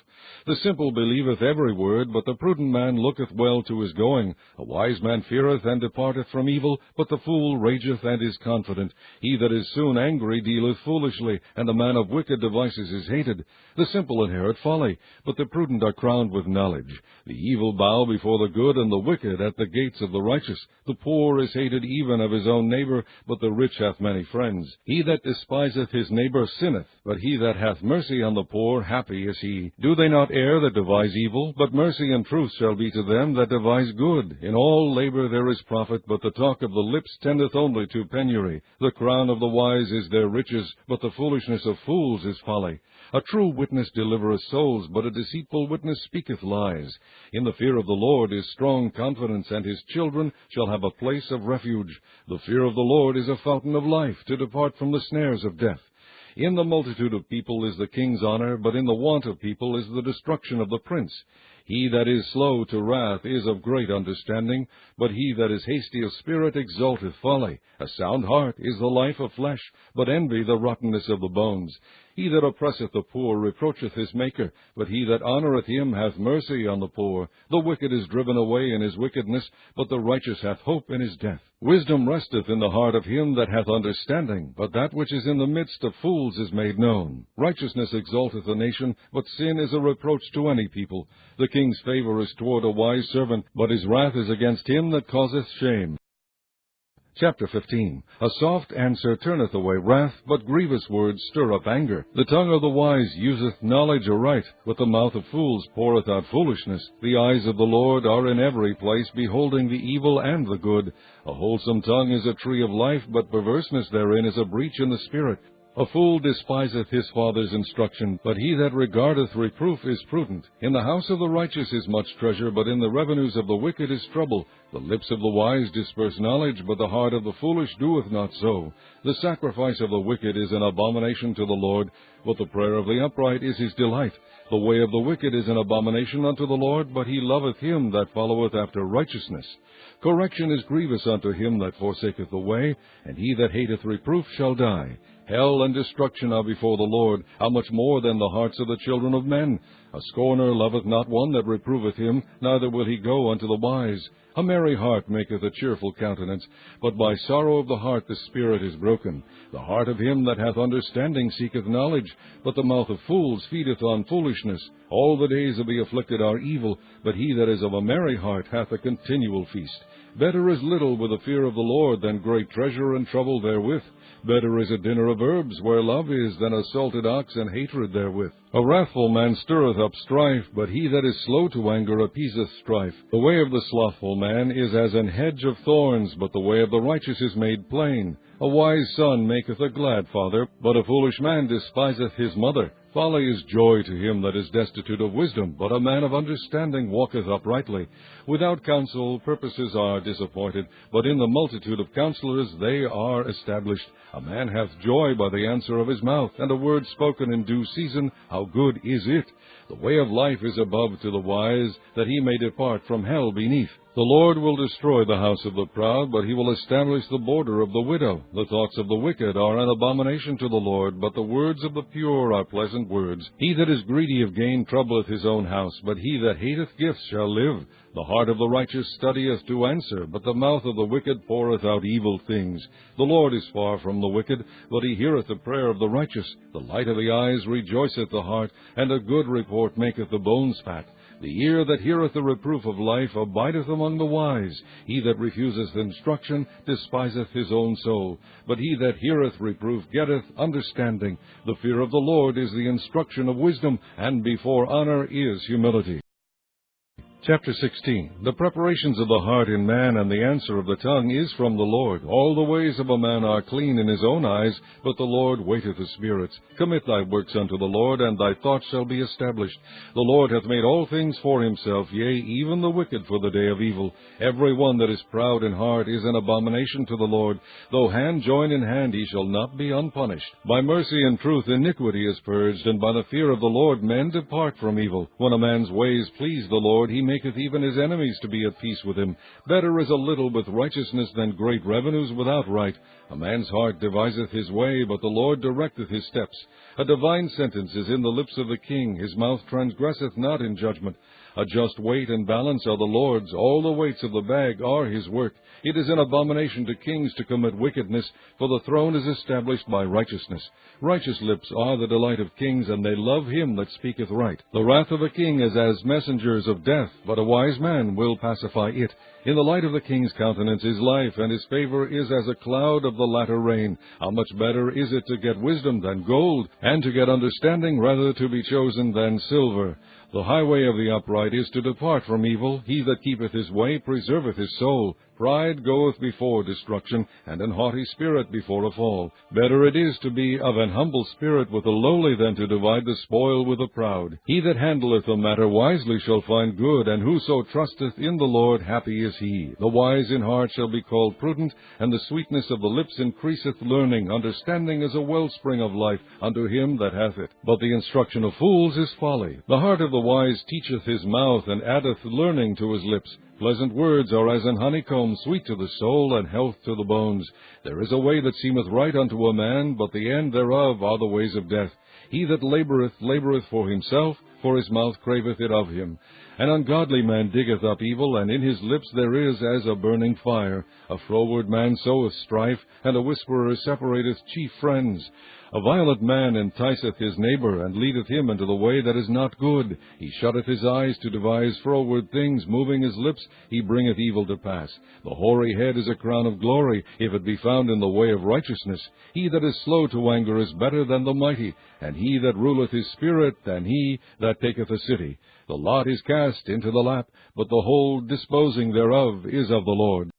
The simple believeth every word, but the prudent man looketh well to his going. A wise man feareth and departeth from evil, but the fool rageth and is confident. He that is soon angry dealeth foolishly, and the man of wicked devices is hated. The simple inherit folly, but the prudent are crowned with knowledge. The evil bow before the good, and the wicked at the gates of the righteous. The poor is hated even of his own neighbor, but the rich hath many friends. He that despiseth his neighbor sinneth, but he that hath mercy on the poor, happy is he. Do they not err that devise evil? But mercy and truth shall be to them that devise good. In all labor there is profit, but the talk of the lips tendeth only to penury. The crown of the wise is their riches, but the foolishness of fools is folly. A true witness delivereth souls, but a deceitful witness speaketh lies. In the fear of the Lord is strong confidence, and his children shall have a place of refuge. The fear of the Lord is a fountain of life, to depart from the snares of death. In the multitude of people is the king's honor, but in the want of people is the destruction of the prince. He that is slow to wrath is of great understanding, but he that is hasty of spirit exalteth folly. A sound heart is the life of flesh, but envy the rottenness of the bones. He that oppresseth the poor reproacheth his Maker, but he that honoureth him hath mercy on the poor. The wicked is driven away in his wickedness, but the righteous hath hope in his death. Wisdom resteth in the heart of him that hath understanding, but that which is in the midst of fools is made known. Righteousness exalteth a nation, but sin is a reproach to any people. The king's favour is toward a wise servant, but his wrath is against him that causeth shame. Chapter 15. A soft answer turneth away wrath, but grievous words stir up anger. The tongue of the wise useth knowledge aright, but the mouth of fools poureth out foolishness. The eyes of the Lord are in every place, beholding the evil and the good. A wholesome tongue is a tree of life, but perverseness therein is a breach in the spirit. A fool despiseth his father's instruction, but he that regardeth reproof is prudent. In the house of the righteous is much treasure, but in the revenues of the wicked is trouble. The lips of the wise disperse knowledge, but the heart of the foolish doeth not so. The sacrifice of the wicked is an abomination to the Lord, but the prayer of the upright is his delight. The way of the wicked is an abomination unto the Lord, but he loveth him that followeth after righteousness. Correction is grievous unto him that forsaketh the way, and he that hateth reproof shall die. Hell and destruction are before the Lord, how much more than the hearts of the children of men? A scorner loveth not one that reproveth him, neither will he go unto the wise. A merry heart maketh a cheerful countenance, but by sorrow of the heart the spirit is broken. The heart of him that hath understanding seeketh knowledge, but the mouth of fools feedeth on foolishness. All the days of the afflicted are evil, but he that is of a merry heart hath a continual feast. Better is little with the fear of the Lord than great treasure and trouble therewith. Better is a dinner of herbs where love is than a salted ox and hatred therewith. A wrathful man stirreth up strife, but he that is slow to anger appeaseth strife. The way of the slothful man is as an hedge of thorns, but the way of the righteous is made plain. A wise son maketh a glad father, but a foolish man despiseth his mother. Folly is joy to him that is destitute of wisdom, but a man of understanding walketh uprightly. Without counsel purposes are disappointed, but in the multitude of counselors they are established. A man hath joy by the answer of his mouth, and a word spoken in due season, how good is it! The way of life is above to the wise, that he may depart from hell beneath. The Lord will destroy the house of the proud, but he will establish the border of the widow. The thoughts of the wicked are an abomination to the Lord, but the words of the pure are pleasant words. He that is greedy of gain troubleth his own house, but he that hateth gifts shall live. The heart of the righteous studieth to answer, but the mouth of the wicked poureth out evil things. The Lord is far from the wicked, but he heareth the prayer of the righteous. The light of the eyes rejoiceth the heart, and a good report maketh the bones fat. The ear that heareth the reproof of life abideth among the wise. He that refuseth instruction despiseth his own soul, but he that heareth reproof getteth understanding. The fear of the Lord is the instruction of wisdom, and before honor is humility. Chapter 16. The preparations of the heart in man and the answer of the tongue is from the Lord. All the ways of a man are clean in his own eyes, but the Lord waiteth the spirits. Commit thy works unto the Lord, and thy thoughts shall be established. The Lord hath made all things for himself, yea, even the wicked for the day of evil. Every one that is proud in heart is an abomination to the Lord. Though hand join in hand, he shall not be unpunished. By mercy and truth iniquity is purged, and by the fear of the Lord men depart from evil. When a man's ways please the Lord, he maketh even his enemies to be at peace with him. Better is a little with righteousness than great revenues without right. A man's heart deviseth his way, but the Lord directeth his steps. A divine sentence is in the lips of the king. His mouth transgresseth not in judgment. A just weight and balance are the Lord's. All the weights of the bag are his work. It is an abomination to kings to commit wickedness, for the throne is established by righteousness. Righteous lips are the delight of kings, and they love him that speaketh right. The wrath of a king is as messengers of death, but a wise man will pacify it. In the light of the king's countenance is life, and his favor is as a cloud of the latter rain. How much better is it to get wisdom than gold, and to get understanding rather to be chosen than silver? The highway of the upright is to depart from evil. He that keepeth his way preserveth his soul. Pride goeth before destruction, and an haughty spirit before a fall. Better it is to be of an humble spirit with the lowly than to divide the spoil with the proud. He that handleth a matter wisely shall find good, and whoso trusteth in the Lord, happy is he. The wise in heart shall be called prudent, and the sweetness of the lips increaseth learning. Understanding is a wellspring of life unto him that hath it. But the instruction of fools is folly. The heart of the wise teacheth his mouth, and addeth learning to his lips. Pleasant words are as an honeycomb, sweet to the soul, and health to the bones. There is a way that seemeth right unto a man, but the end thereof are the ways of death. He that laboureth, laboureth for himself, for his mouth craveth it of him. An ungodly man diggeth up evil, and in his lips there is as a burning fire. A froward man soweth strife, and a whisperer separateth chief friends. A violent man enticeth his neighbor, and leadeth him into the way that is not good. He shutteth his eyes to devise froward things, moving his lips, he bringeth evil to pass. The hoary head is a crown of glory, if it be found in the way of righteousness. He that is slow to anger is better than the mighty, and he that ruleth his spirit than he that taketh a city. The lot is cast into the lap, but the whole disposing thereof is of the Lord.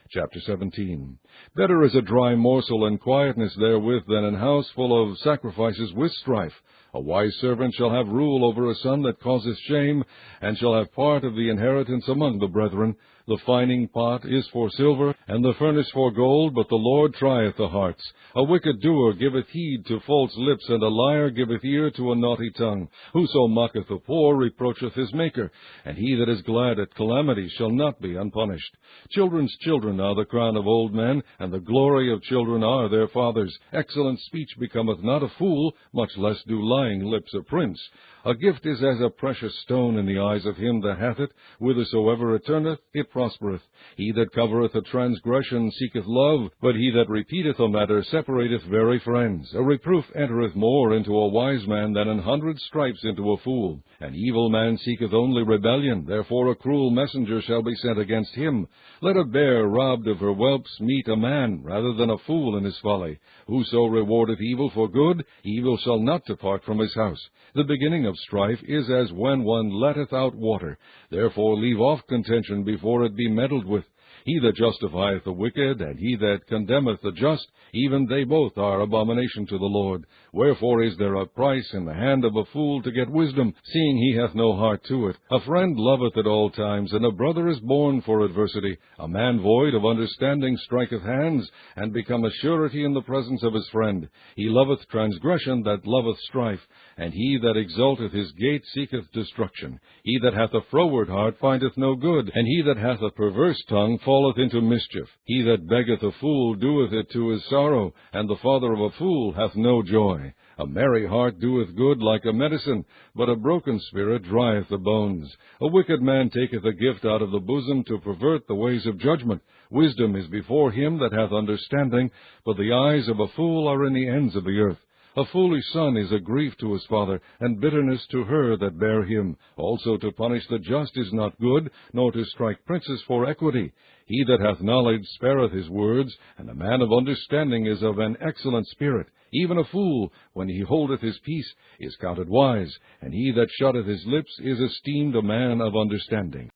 Chapter 17. Better is a dry morsel and quietness therewith than an house full of sacrifices with strife. A wise servant shall have rule over a son that causeth shame, and shall have part of the inheritance among the brethren. The fining pot is for silver, and the furnace for gold, but the Lord trieth the hearts. A wicked doer giveth heed to false lips, and a liar giveth ear to a naughty tongue. Whoso mocketh the poor reproacheth his Maker, and he that is glad at calamity shall not be unpunished. Children's children are the crown of old men, and the glory of children are their fathers. Excellent speech becometh not a fool, much less do lying lips a prince. A gift is as a precious stone in the eyes of him that hath it. Whithersoever it turneth, it prospereth. He that covereth a transgression seeketh love, but he that repeateth a matter separateth very friends. A reproof entereth more into a wise man than 100 stripes into a fool. An evil man seeketh only rebellion, therefore a cruel messenger shall be sent against him. Let a bear robbed of her whelps meet a man, rather than a fool in his folly. Whoso rewardeth evil for good, evil shall not depart from his house. The beginning of strife is as when one letteth out water. Therefore leave off contention before it be meddled with. He that justifieth the wicked, and he that condemneth the just, even they both are abomination to the Lord. Wherefore is there a price in the hand of a fool to get wisdom, seeing he hath no heart to it? A friend loveth at all times, and a brother is born for adversity. A man void of understanding striketh hands, and becometh surety in the presence of his friend. He loveth transgression that loveth strife, and he that exalteth his gate seeketh destruction. He that hath a froward heart findeth no good, and he that hath a perverse tongue falleth into mischief. He that beggeth a fool doeth it to his sorrow, and the father of a fool hath no joy. A merry heart doeth good like a medicine, but a broken spirit drieth the bones. A wicked man taketh a gift out of the bosom to pervert the ways of judgment. Wisdom is before him that hath understanding, but the eyes of a fool are in the ends of the earth. A foolish son is a grief to his father, and bitterness to her that bare him. Also to punish the just is not good, nor to strike princes for equity. He that hath knowledge spareth his words, and a man of understanding is of an excellent spirit. Even a fool, when he holdeth his peace, is counted wise, and he that shutteth his lips is esteemed a man of understanding.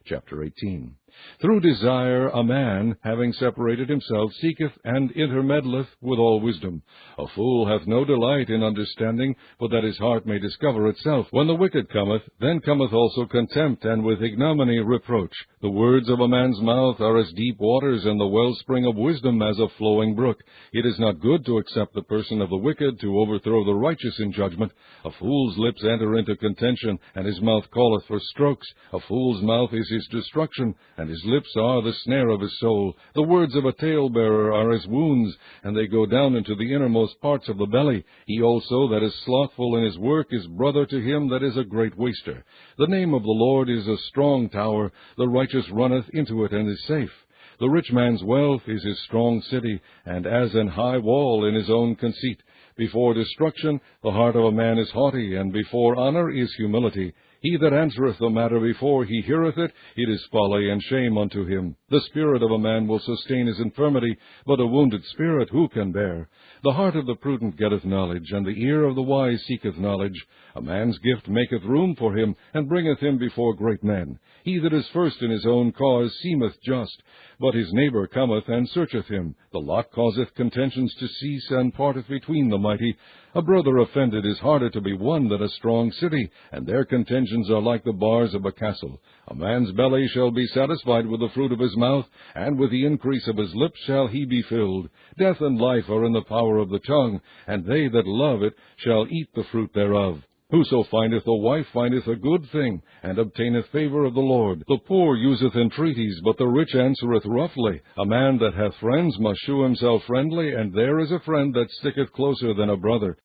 Chapter 18. Through desire a man, having separated himself, seeketh and intermeddleth with all wisdom. A fool hath no delight in understanding, but that his heart may discover itself. When the wicked cometh, then cometh also contempt, and with ignominy reproach. The words of a man's mouth are as deep waters, and the wellspring of wisdom as a flowing brook. It is not good to accept the person of the wicked, to overthrow the righteous in judgment. A fool's lips enter into contention, and his mouth calleth for strokes. A fool's mouth is his destruction, and his lips are the snare of his soul. The words of a talebearer are as wounds, and they go down into the innermost parts of the belly. He also that is slothful in his work is brother to him that is a great waster. The name of the Lord is a strong tower. The righteous runneth into it and is safe. The rich man's wealth is his strong city, and as an high wall in his own conceit. Before destruction the heart of a man is haughty, and before honor is humility. He that answereth the matter before he heareth it, it is folly and shame unto him. The spirit of a man will sustain his infirmity, but a wounded spirit who can bear? The heart of the prudent getteth knowledge, and the ear of the wise seeketh knowledge. A man's gift maketh room for him, and bringeth him before great men. He that is first in his own cause seemeth just, but his neighbor cometh and searcheth him. The lot causeth contentions to cease, and parteth between the mighty. A brother offended is harder to be won than a strong city, and their contentions are like the bars of a castle. A man's belly shall be satisfied with the fruit of his mouth, and with the increase of his lips shall he be filled. Death and life are in the power of the tongue, and they that love it shall eat the fruit thereof. Whoso findeth a wife findeth a good thing, and obtaineth favor of the Lord. The poor useth entreaties, but the rich answereth roughly. A man that hath friends must shew himself friendly, and there is a friend that sticketh closer than a brother.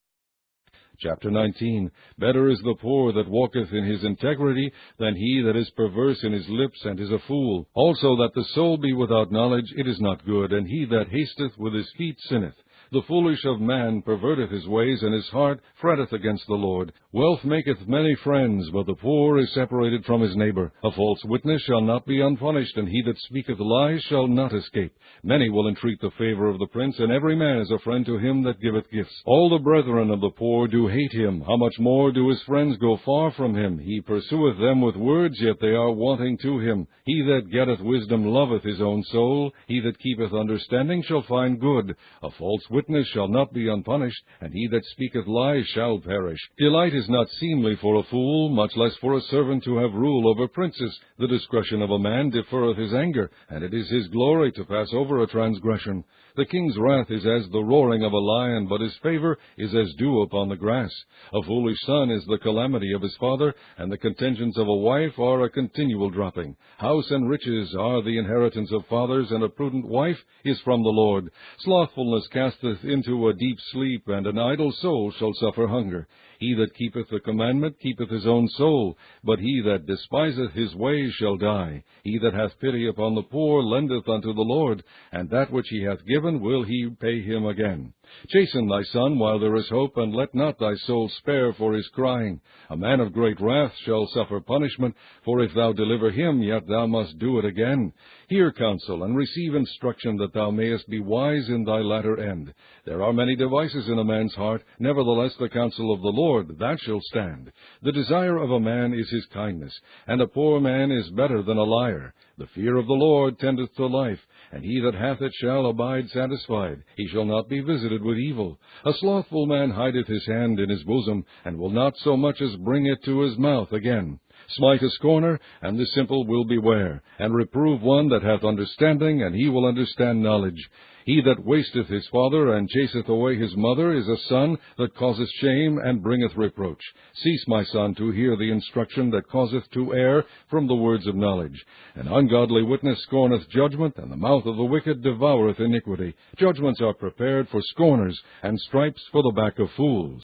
Chapter 19. Better is the poor that walketh in his integrity than he that is perverse in his lips and is a fool. Also that the soul be without knowledge, it is not good, and he that hasteth with his feet sinneth. The foolish of man perverteth his ways, and his heart fretteth against the Lord. Wealth maketh many friends, but the poor is separated from his neighbor. A false witness shall not be unpunished, and he that speaketh lies shall not escape. Many will entreat the favor of the prince, and every man is a friend to him that giveth gifts. All the brethren of the poor do hate him. How much more do his friends go far from him? He pursueth them with words, yet they are wanting to him. He that getteth wisdom loveth his own soul. He that keepeth understanding shall find good. A false witness shall not be unpunished, and he that speaketh lies shall perish. Delight is not seemly for a fool, much less for a servant to have rule over princes. The discretion of a man deferreth his anger, and it is his glory to pass over a transgression. The king's wrath is as the roaring of a lion, but his favor is as dew upon the grass. A foolish son is the calamity of his father, and the contentions of a wife are a continual dropping. House and riches are the inheritance of fathers, and a prudent wife is from the Lord. Slothfulness casteth into a deep sleep, and an idle soul shall suffer hunger. He that keepeth the commandment keepeth his own soul, but he that despiseth his ways shall die. He that hath pity upon the poor lendeth unto the Lord, and that which he hath given will he pay him again. Chasten thy son while there is hope, and let not thy soul spare for his crying. A man of great wrath shall suffer punishment, for if thou deliver him, yet thou must do it again. Hear counsel, and receive instruction, that thou mayest be wise in thy latter end. There are many devices in a man's heart, nevertheless the counsel of the Lord, that shall stand. The desire of a man is his kindness, and a poor man is better than a liar. The fear of the Lord tendeth to life, and he that hath it shall abide satisfied. He shall not be visited with evil. A slothful man hideth his hand in his bosom, and will not so much as bring it to his mouth again. Smite a scorner, and the simple will beware, and reprove one that hath understanding, and he will understand knowledge. He that wasteth his father, and chaseth away his mother, is a son that causeth shame, and bringeth reproach. Cease, my son, to hear the instruction that causeth to err from the words of knowledge. An ungodly witness scorneth judgment, and the mouth of the wicked devoureth iniquity. Judgments are prepared for scorners, and stripes for the back of fools.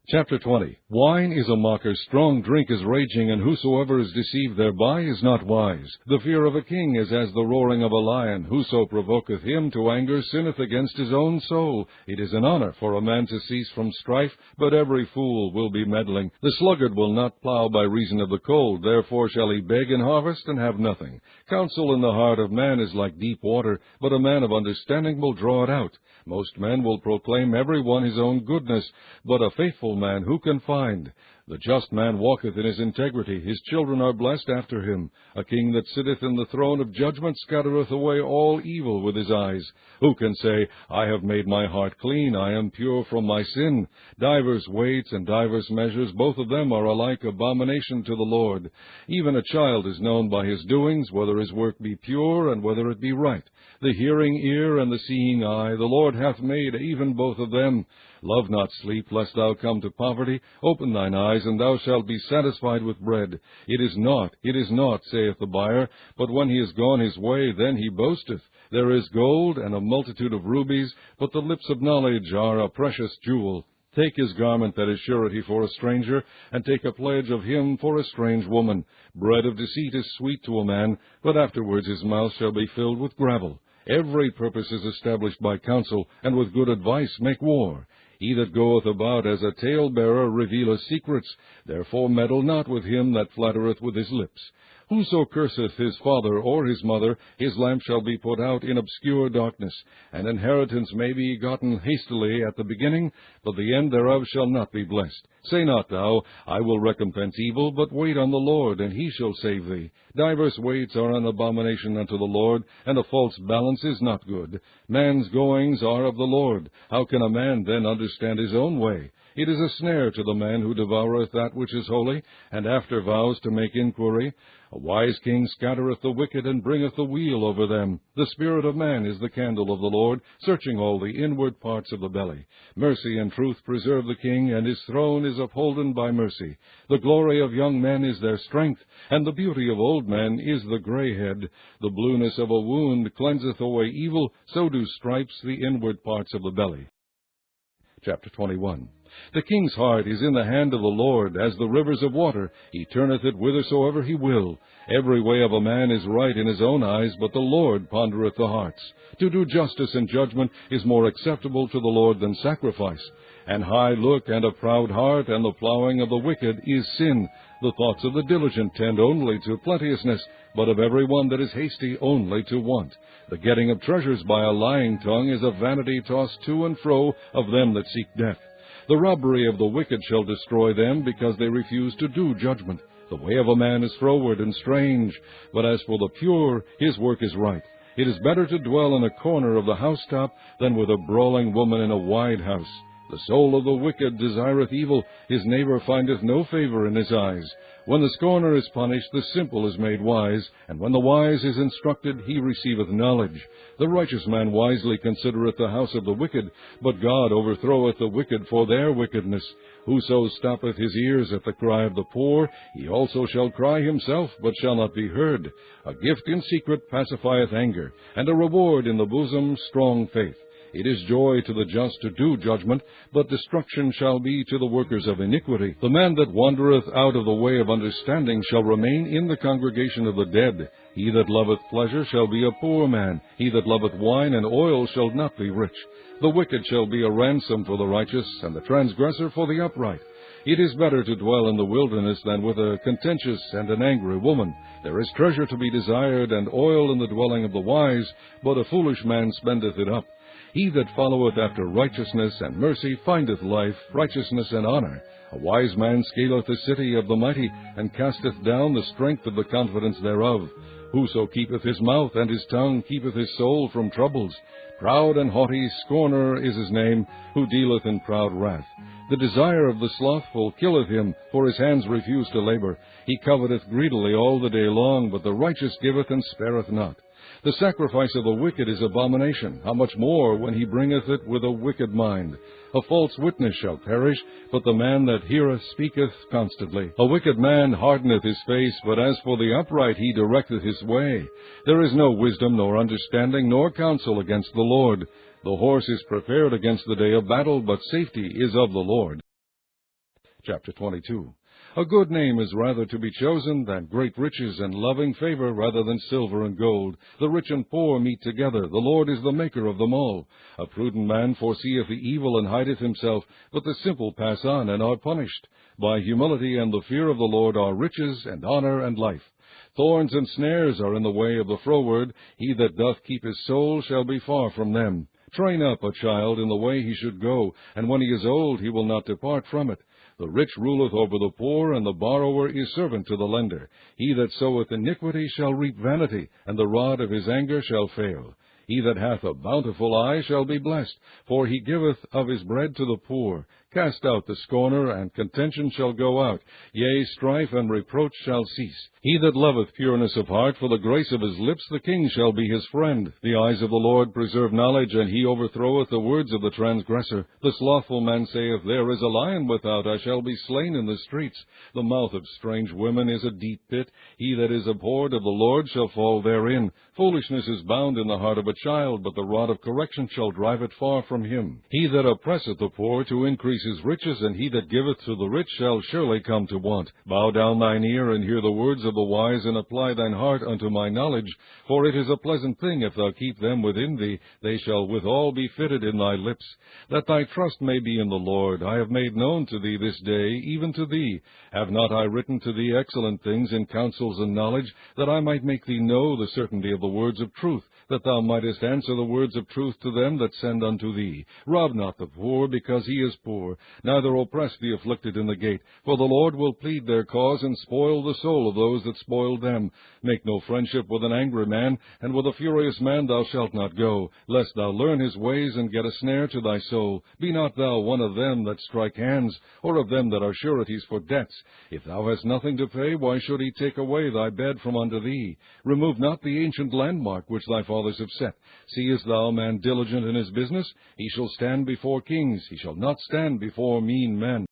Chapter 20. Wine is a mocker, strong drink is raging, and whosoever is deceived thereby is not wise. The fear of a king is as the roaring of a lion. Whoso provoketh him to anger sinneth against his own soul. It is an honor for a man to cease from strife, but every fool will be meddling. The sluggard will not plow by reason of the cold, therefore shall he beg in harvest and have nothing. Counsel in the heart of man is like deep water, but a man of understanding will draw it out. Most men will proclaim every one his own goodness, but a faithful man who can find? The just man walketh in his integrity, his children are blessed after him. A king that sitteth in the throne of judgment scattereth away all evil with his eyes. Who can say, I have made my heart clean, I am pure from my sin? Divers weights and divers measures, both of them are alike abomination to the Lord. Even a child is known by his doings, whether his work be pure and whether it be right. The hearing ear and the seeing eye, the Lord hath made even both of them. Love not sleep, lest thou come to poverty. Open thine eyes, and thou shalt be satisfied with bread. It is naught, saith the buyer, but when he is gone his way, then he boasteth. There is gold and a multitude of rubies, but the lips of knowledge are a precious jewel. Take his garment that is surety for a stranger, and take a pledge of him for a strange woman. Bread of deceit is sweet to a man, but afterwards his mouth shall be filled with gravel. Every purpose is established by counsel, and with good advice make war. He that goeth about as a talebearer revealeth secrets. Therefore meddle not with him that flattereth with his lips. Whoso curseth his father or his mother, his lamp shall be put out in obscure darkness. An inheritance may be gotten hastily at the beginning, but the end thereof shall not be blessed. Say not thou, I will recompense evil, but wait on the Lord, and he shall save thee. Divers weights are an abomination unto the Lord, and a false balance is not good. Man's goings are of the Lord. How can a man then understand his own way? It is a snare to the man who devoureth that which is holy, and after vows to make inquiry. A wise king scattereth the wicked, and bringeth the weal over them. The spirit of man is the candle of the Lord, searching all the inward parts of the belly. Mercy and truth preserve the king, and his throne is upholden by mercy. The glory of young men is their strength, and the beauty of old men is the gray head. The blueness of a wound cleanseth away evil, so do stripes the inward parts of the belly. Chapter 21. The king's heart is in the hand of the Lord, as the rivers of water. He turneth it whithersoever he will. Every way of a man is right in his own eyes, but the Lord pondereth the hearts. To do justice and judgment is more acceptable to the Lord than sacrifice. An high look and a proud heart, and the plowing of the wicked is sin. The thoughts of the diligent tend only to plenteousness, but of every one that is hasty only to want. The getting of treasures by a lying tongue is a vanity tossed to and fro of them that seek death. The robbery of the wicked shall destroy them, because they refuse to do judgment. The way of a man is froward and strange, but as for the pure, his work is right. It is better to dwell in a corner of the housetop than with a brawling woman in a wide house. The soul of the wicked desireth evil, his neighbor findeth no favor in his eyes. When the scorner is punished, the simple is made wise, and when the wise is instructed, he receiveth knowledge. The righteous man wisely considereth the house of the wicked, but God overthroweth the wicked for their wickedness. Whoso stoppeth his ears at the cry of the poor, he also shall cry himself, but shall not be heard. A gift in secret pacifieth anger, and a reward in the bosom strong faith. It is joy to the just to do judgment, but destruction shall be to the workers of iniquity. The man that wandereth out of the way of understanding shall remain in the congregation of the dead. He that loveth pleasure shall be a poor man. He that loveth wine and oil shall not be rich. The wicked shall be a ransom for the righteous, and the transgressor for the upright. It is better to dwell in the wilderness than with a contentious and an angry woman. There is treasure to be desired, and oil in the dwelling of the wise, but a foolish man spendeth it up. He that followeth after righteousness and mercy findeth life, righteousness, and honor. A wise man scaleth the city of the mighty, and casteth down the strength of the confidence thereof. Whoso keepeth his mouth and his tongue keepeth his soul from troubles. Proud and haughty scorner is his name, who dealeth in proud wrath. The desire of the slothful killeth him, for his hands refuse to labor. He coveteth greedily all the day long, but the righteous giveth and spareth not. The sacrifice of the wicked is abomination, how much more when he bringeth it with a wicked mind. A false witness shall perish, but the man that heareth speaketh constantly. A wicked man hardeneth his face, but as for the upright he directeth his way. There is no wisdom, nor understanding, nor counsel against the Lord. The horse is prepared against the day of battle, but safety is of the Lord. Chapter 22. A good name is rather to be chosen than great riches, and loving favor rather than silver and gold. The rich and poor meet together. The Lord is the maker of them all. A prudent man foreseeth the evil and hideth himself, but the simple pass on and are punished. By humility and the fear of the Lord are riches and honor and life. Thorns and snares are in the way of the froward. He that doth keep his soul shall be far from them. Train up a child in the way he should go, and when he is old he will not depart from it. The rich ruleth over the poor, and the borrower is servant to the lender. He that soweth iniquity shall reap vanity, and the rod of his anger shall fail. He that hath a bountiful eye shall be blessed, for he giveth of his bread to the poor. Cast out the scorner, and contention shall go out. Yea, strife and reproach shall cease. He that loveth pureness of heart, for the grace of his lips the king shall be his friend. The eyes of the Lord preserve knowledge, and he overthroweth the words of the transgressor. The slothful man saith, There is a lion without, I shall be slain in the streets. The mouth of strange women is a deep pit. He that is abhorred of the Lord shall fall therein. Foolishness is bound in the heart of a child, but the rod of correction shall drive it far from him. He that oppresseth the poor to increase his riches, and he that giveth to the rich shall surely come to want. Bow down thine ear, and hear the words of the wise, and apply thine heart unto my knowledge. For it is a pleasant thing if thou keep them within thee, they shall withal be fitted in thy lips. That thy trust may be in the Lord, I have made known to thee this day, even to thee. Have not I written to thee excellent things in counsels and knowledge, that I might make thee know the certainty of the words of truth, that thou mightest answer the words of truth to them that send unto thee? Rob not the poor, because he is poor, neither oppress the afflicted in the gate, for the Lord will plead their cause, and spoil the soul of those that spoil them. Make no friendship with an angry man, and with a furious man thou shalt not go, lest thou learn his ways, and get a snare to thy soul. Be not thou one of them that strike hands, or of them that are sureties for debts. If thou hast nothing to pay, why should he take away thy bed from under thee? Remove not the ancient landmark which thy fathers have set. Seest thou a man diligent in his business? He shall stand before kings. He shall not stand before mean men.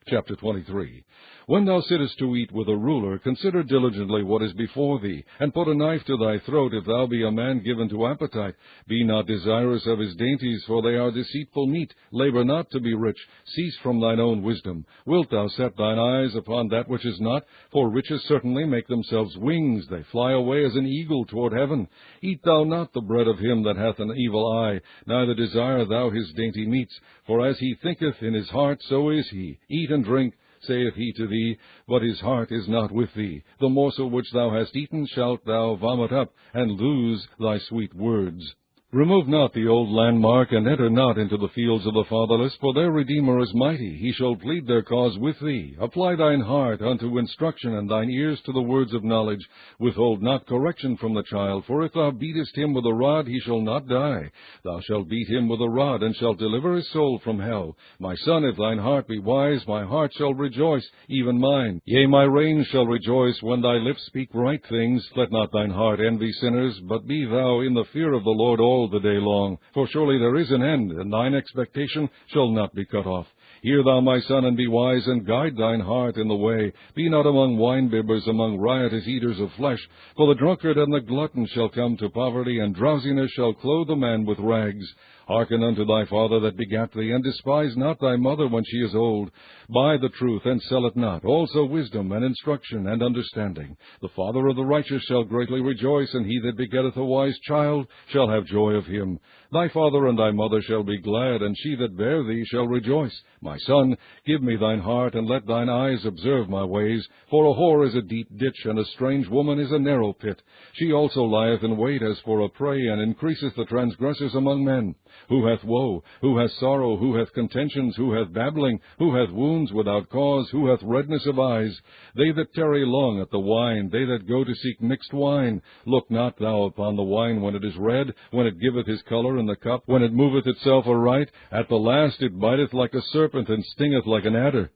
Chapter 23. When thou sittest to eat with a ruler, consider diligently what is before thee, and put a knife to thy throat if thou be a man given to appetite. Be not desirous of his dainties, for they are deceitful meat. Labor not to be rich. Cease from thine own wisdom. Wilt thou set thine eyes upon that which is not? For riches certainly make themselves wings. They fly away as an eagle toward heaven. Eat thou not the bread of him that hath an evil eye, neither desire thou his dainty meats. For as he thinketh in his heart, so is he. Eat and drink, saith he to thee, but his heart is not with thee. The morsel which thou hast eaten shalt thou vomit up, and lose thy sweet words. Remove not the old landmark, and enter not into the fields of the fatherless, for their Redeemer is mighty. He shall plead their cause with thee. Apply thine heart unto instruction, and thine ears to the words of knowledge. Withhold not correction from the child, for if thou beatest him with a rod, he shall not die. Thou shalt beat him with a rod, and shalt deliver his soul from hell. My son, if thine heart be wise, my heart shall rejoice, even mine. Yea, my reins shall rejoice when thy lips speak right things. Let not thine heart envy sinners, but be thou in the fear of the Lord all the day long. For surely there is an end, and thine expectation shall not be cut off. Hear thou, my son, and be wise, and guide thine heart in the way. Be not among winebibbers, among riotous eaters of flesh. For the drunkard and the glutton shall come to poverty, and drowsiness shall clothe a man with rags. Hearken unto thy father that begat thee, and despise not thy mother when she is old. Buy the truth, and sell it not, also wisdom, and instruction, and understanding. The father of the righteous shall greatly rejoice, and he that begetteth a wise child shall have joy of him. Thy father and thy mother shall be glad, and she that bare thee shall rejoice. My son, give me thine heart, and let thine eyes observe my ways. For a whore is a deep ditch, and a strange woman is a narrow pit. She also lieth in wait as for a prey, and increaseth the transgressors among men. Who hath woe? Who hath sorrow? Who hath contentions? Who hath babbling? Who hath wounds without cause? Who hath redness of eyes? They that tarry long at the wine, they that go to seek mixed wine. Look not thou upon the wine when it is red, when it giveth his color in the cup, when it moveth itself aright. At the last it biteth like a serpent, and stingeth like an adder.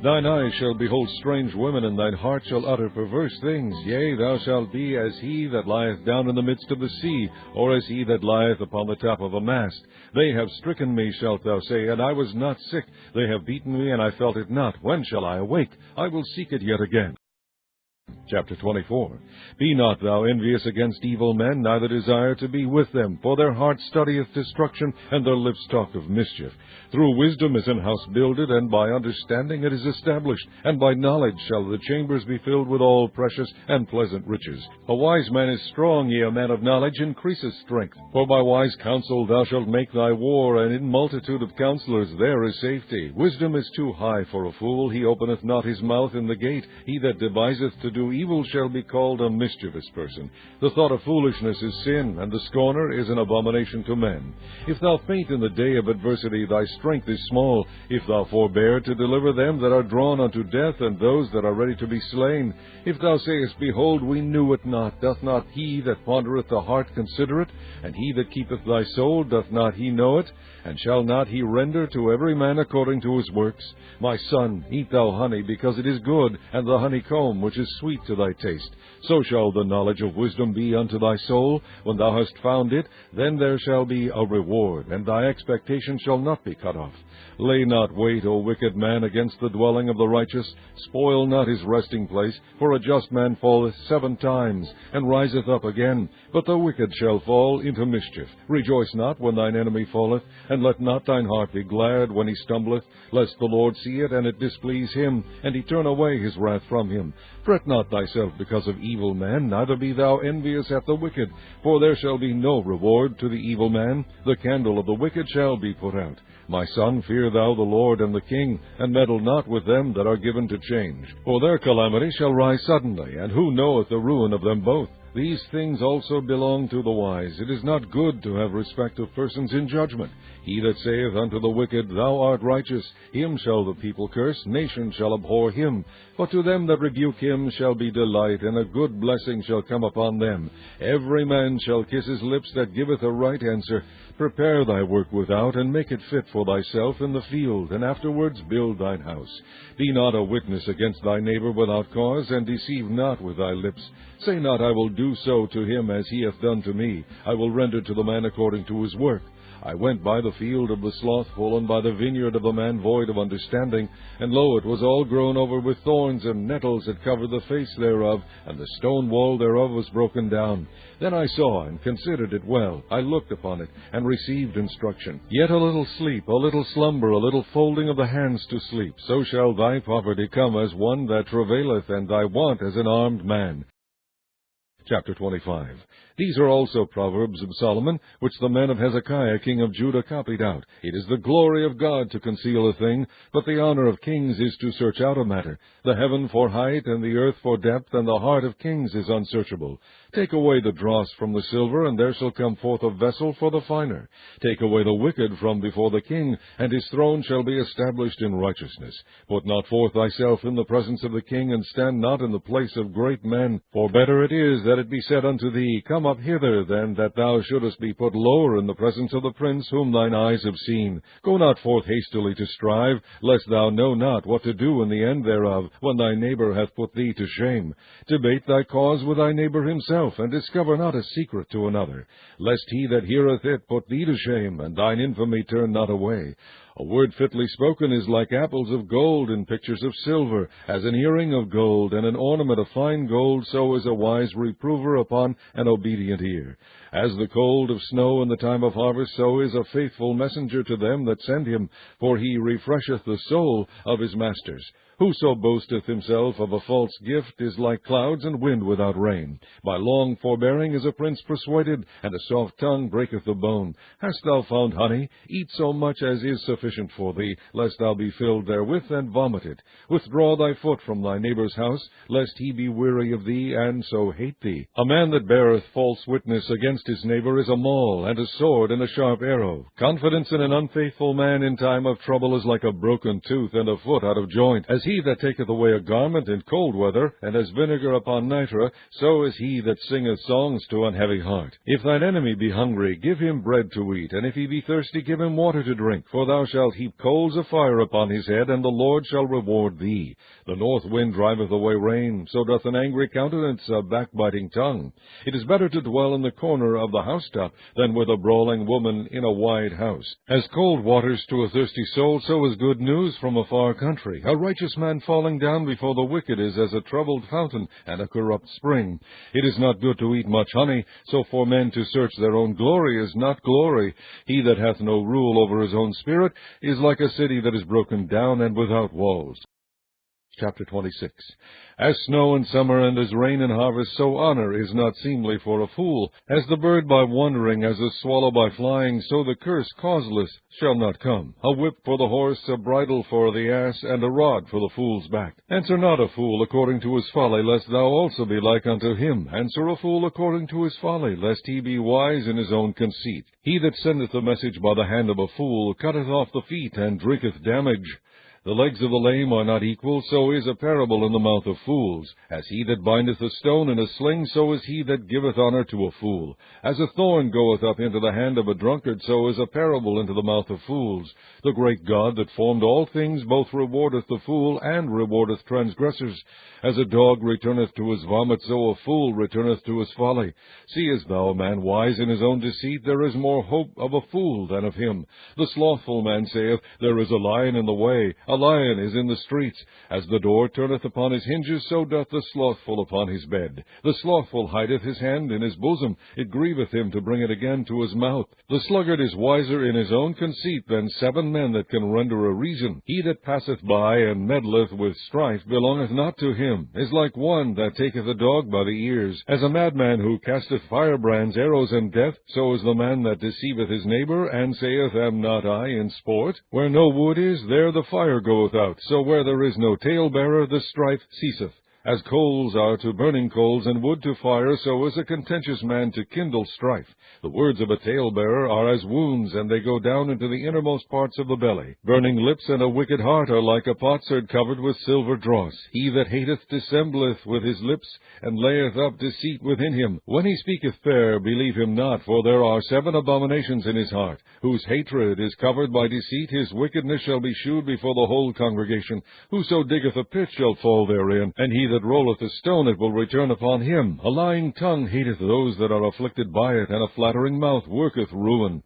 Thine eyes shall behold strange women, and thine heart shall utter perverse things. Yea, thou shalt be as he that lieth down in the midst of the sea, or as he that lieth upon the top of a mast. They have stricken me, shalt thou say, and I was not sick. They have beaten me, and I felt it not. When shall I awake? I will seek it yet again. Chapter 24. Be not thou envious against evil men, neither desire to be with them, for their heart studieth destruction, and their lips talk of mischief. Through wisdom is an house builded, and by understanding it is established, and by knowledge shall the chambers be filled with all precious and pleasant riches. A wise man is strong, yea, a man of knowledge increaseth strength. For by wise counsel thou shalt make thy war, and in multitude of counselors there is safety. Wisdom is too high for a fool, he openeth not his mouth in the gate. He that deviseth to do evil shall be called a mischievous person. The thought of foolishness is sin, and the scorner is an abomination to men. If thou faint in the day of adversity, thy strength is small. If thou forbear to deliver them that are drawn unto death, and those that are ready to be slain. If thou sayest, Behold, we knew it not, doth not he that pondereth the heart consider it? And he that keepeth thy soul, doth not he know it? And shall not he render to every man according to his works? My son, eat thou honey, because it is good, and the honeycomb, which is sweet to thy taste. So shall the knowledge of wisdom be unto thy soul. When thou hast found it, then there shall be a reward, and thy expectation shall not be cut off. Lay not wait, O wicked man, against the dwelling of the righteous. Spoil not his resting place, for a just man falleth 7 times, and riseth up again. But the wicked shall fall into mischief. Rejoice not when thine enemy falleth, and let not thine heart be glad when he stumbleth, lest the Lord see it, and it displease him, and he turn away his wrath from him. Fret not thyself because of evil men, neither be thou envious at the wicked, for there shall be no reward to the evil man. The candle of the wicked shall be put out. My son, fear thou the Lord and the king, and meddle not with them that are given to change. For their calamity shall rise suddenly, and who knoweth the ruin of them both? These things also belong to the wise. It is not good to have respect of persons in judgment. He that saith unto the wicked, Thou art righteous, him shall the people curse, nations shall abhor him. But to them that rebuke him shall be delight, and a good blessing shall come upon them. Every man shall kiss his lips that giveth a right answer. Prepare thy work without, and make it fit for thyself in the field, and afterwards build thine house. Be not a witness against thy neighbor without cause, and deceive not with thy lips. Say not, I will do so to him as he hath done to me. I will render to the man according to his work. I went by the field of the slothful, and by the vineyard of the man void of understanding. And lo, it was all grown over with thorns, and nettles had covered the face thereof, and the stone wall thereof was broken down. Then I saw and considered it well. I looked upon it, and received instruction. Yet a little sleep, a little slumber, a little folding of the hands to sleep. So shall thy poverty come as one that travaileth, and thy want as an armed man. Chapter 25. These are also Proverbs of Solomon, which the men of Hezekiah king of Judah copied out. It is the glory of God to conceal a thing, but the honor of kings is to search out a matter. The heaven for height, and the earth for depth, and the heart of kings is unsearchable. Take away the dross from the silver, and there shall come forth a vessel for the finer. Take away the wicked from before the king, and his throne shall be established in righteousness. Put not forth thyself in the presence of the king, and stand not in the place of great men. For better it is that it be said unto thee, Come up hither, than that thou shouldest be put lower in the presence of the prince whom thine eyes have seen. Go not forth hastily to strive, lest thou know not what to do in the end thereof, when thy neighbor hath put thee to shame. Debate thy cause with thy neighbor himself, and discover not a secret to another, lest he that heareth it put thee to shame, and thine infamy turn not away. A word fitly spoken is like apples of gold in pictures of silver, as an earring of gold and an ornament of fine gold, so is a wise reprover upon an obedient ear. As the cold of snow in the time of harvest, so is a faithful messenger to them that send him, for he refresheth the soul of his masters. Whoso boasteth himself of a false gift is like clouds and wind without rain. By long forbearing is a prince persuaded, and a soft tongue breaketh the bone. Hast thou found honey? Eat so much as is sufficient for thee, lest thou be filled therewith and vomit it. Withdraw thy foot from thy neighbor's house, lest he be weary of thee, and so hate thee. A man that beareth false witness against his neighbor is a maul, and a sword, and a sharp arrow. Confidence in an unfaithful man in time of trouble is like a broken tooth, and a foot out of joint. As he that taketh away a garment in cold weather, and as vinegar upon nitre, so is he that singeth songs to an heavy heart. If thine enemy be hungry, give him bread to eat, and if he be thirsty, give him water to drink. For thou shalt shalt heap coals of fire upon his head, and the Lord shall reward thee. The north wind driveth away rain, so doth an angry countenance a backbiting tongue. It is better to dwell in the corner of the housetop than with a brawling woman in a wide house. As cold waters to a thirsty soul, so is good news from a far country. A righteous man falling down before the wicked is as a troubled fountain and a corrupt spring. It is not good to eat much honey, so for men to search their own glory is not glory. He that hath no rule over his own spirit is like a city that is broken down and without walls. Chapter 26. As snow in summer and as rain in harvest, so honor is not seemly for a fool. As the bird by wandering, as the swallow by flying, so the curse causeless shall not come. A whip for the horse, a bridle for the ass, and a rod for the fool's back. Answer not a fool according to his folly, lest thou also be like unto him. Answer a fool according to his folly, lest he be wise in his own conceit. He that sendeth a message by the hand of a fool cutteth off the feet, and drinketh damage. The legs of the lame are not equal, so is a parable in the mouth of fools. As he that bindeth a stone in a sling, so is he that giveth honor to a fool. As a thorn goeth up into the hand of a drunkard, so is a parable into the mouth of fools. The great God that formed all things both rewardeth the fool and rewardeth transgressors. As a dog returneth to his vomit, so a fool returneth to his folly. Seest thou a man wise in his own deceit? There is more hope of a fool than of him. The slothful man saith, There is a lion in the way, a lion is in the streets. As the door turneth upon his hinges, so doth the slothful upon his bed. The slothful hideth his hand in his bosom, it grieveth him to bring it again to his mouth. The sluggard is wiser in his own conceit than 7 men that can render a reason. He that passeth by and meddleth with strife belongeth not to him, is like one that taketh a dog by the ears. As a madman who casteth firebrands, arrows, and death, so is the man that deceiveth his neighbor, and saith, Am not I in sport? Where no wood is, there the fire goeth out, so where there is no talebearer, the strife ceaseth. As coals are to burning coals, and wood to fire, so is a contentious man to kindle strife. The words of a talebearer are as wounds, and they go down into the innermost parts of the belly. Burning lips and a wicked heart are like a potsherd covered with silver dross. He that hateth dissembleth with his lips, and layeth up deceit within him. When he speaketh fair, believe him not, for there are 7 abominations in his heart. Whose hatred is covered by deceit, his wickedness shall be shewed before the whole congregation. Whoso diggeth a pit shall fall therein, and he that rolleth a stone, it will return upon him. A lying tongue hateth those that are afflicted by it, and a flattering mouth worketh ruin.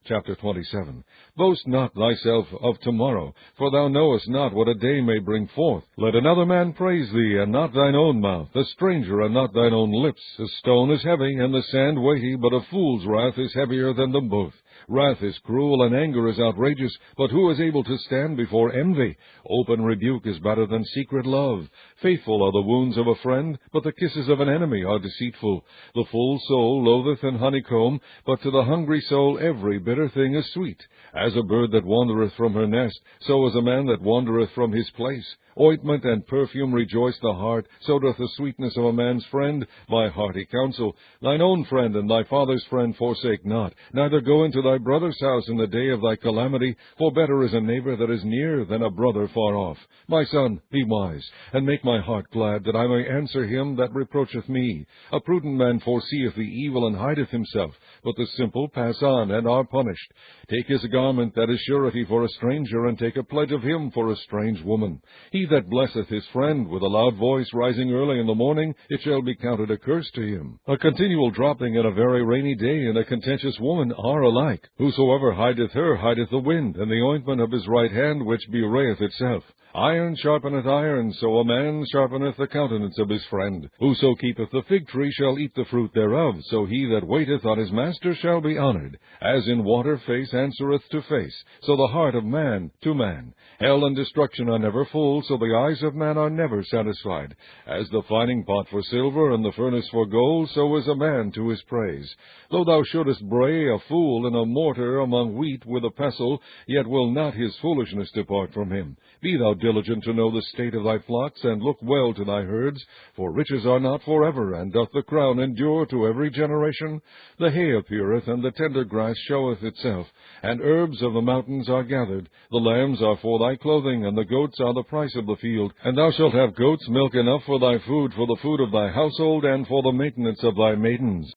Chapter 27. Boast not thyself of tomorrow, for thou knowest not what a day may bring forth. Let another man praise thee, and not thine own mouth, a stranger, and not thine own lips. A stone is heavy, and the sand weighty, but a fool's wrath is heavier than them both. Wrath is cruel, and anger is outrageous, but who is able to stand before envy? Open rebuke is better than secret love. Faithful are the wounds of a friend, but the kisses of an enemy are deceitful. The full soul loatheth an honeycomb, but to the hungry soul every bitter thing is sweet. As a bird that wandereth from her nest, so is a man that wandereth from his place. Ointment and perfume rejoice the heart, so doth the sweetness of a man's friend by hearty counsel. Thine own friend and thy father's friend forsake not, neither go into thy brother's house in the day of thy calamity, for better is a neighbor that is near than a brother far off. My son, be wise, and make my heart glad, that I may answer him that reproacheth me. A prudent man foreseeth the evil and hideth himself, but the simple pass on and are punished. Take his garment that is surety for a stranger, and take a pledge of him for a strange woman. He that blesseth his friend with a loud voice rising early in the morning, it shall be counted a curse to him. A continual dropping in a very rainy day and a contentious woman are alike. Whosoever hideth her hideth the wind, and the ointment of his right hand which bewrayeth itself. Iron sharpeneth iron, so a man sharpeneth the countenance of his friend. Whoso keepeth the fig tree shall eat the fruit thereof, so he that waiteth on his master shall be honored. As in water face answereth to face, so the heart of man to man. Hell and destruction are never full, so the eyes of man are never satisfied. As the fining pot for silver and the furnace for gold, so is a man to his praise. Though thou shouldest bray a fool in a mortar among wheat with a pestle, yet will not his foolishness depart from him. Be thou diligent to know the state of thy flocks, and look well to thy herds, for riches are not forever, and doth the crown endure to every generation? The hay appeareth, and the tender grass showeth itself, and herbs of the mountains are gathered. The lambs are for thy clothing, and the goats are the price of the field. And thou shalt have goats' milk enough for thy food, for the food of thy household, and for the maintenance of thy maidens.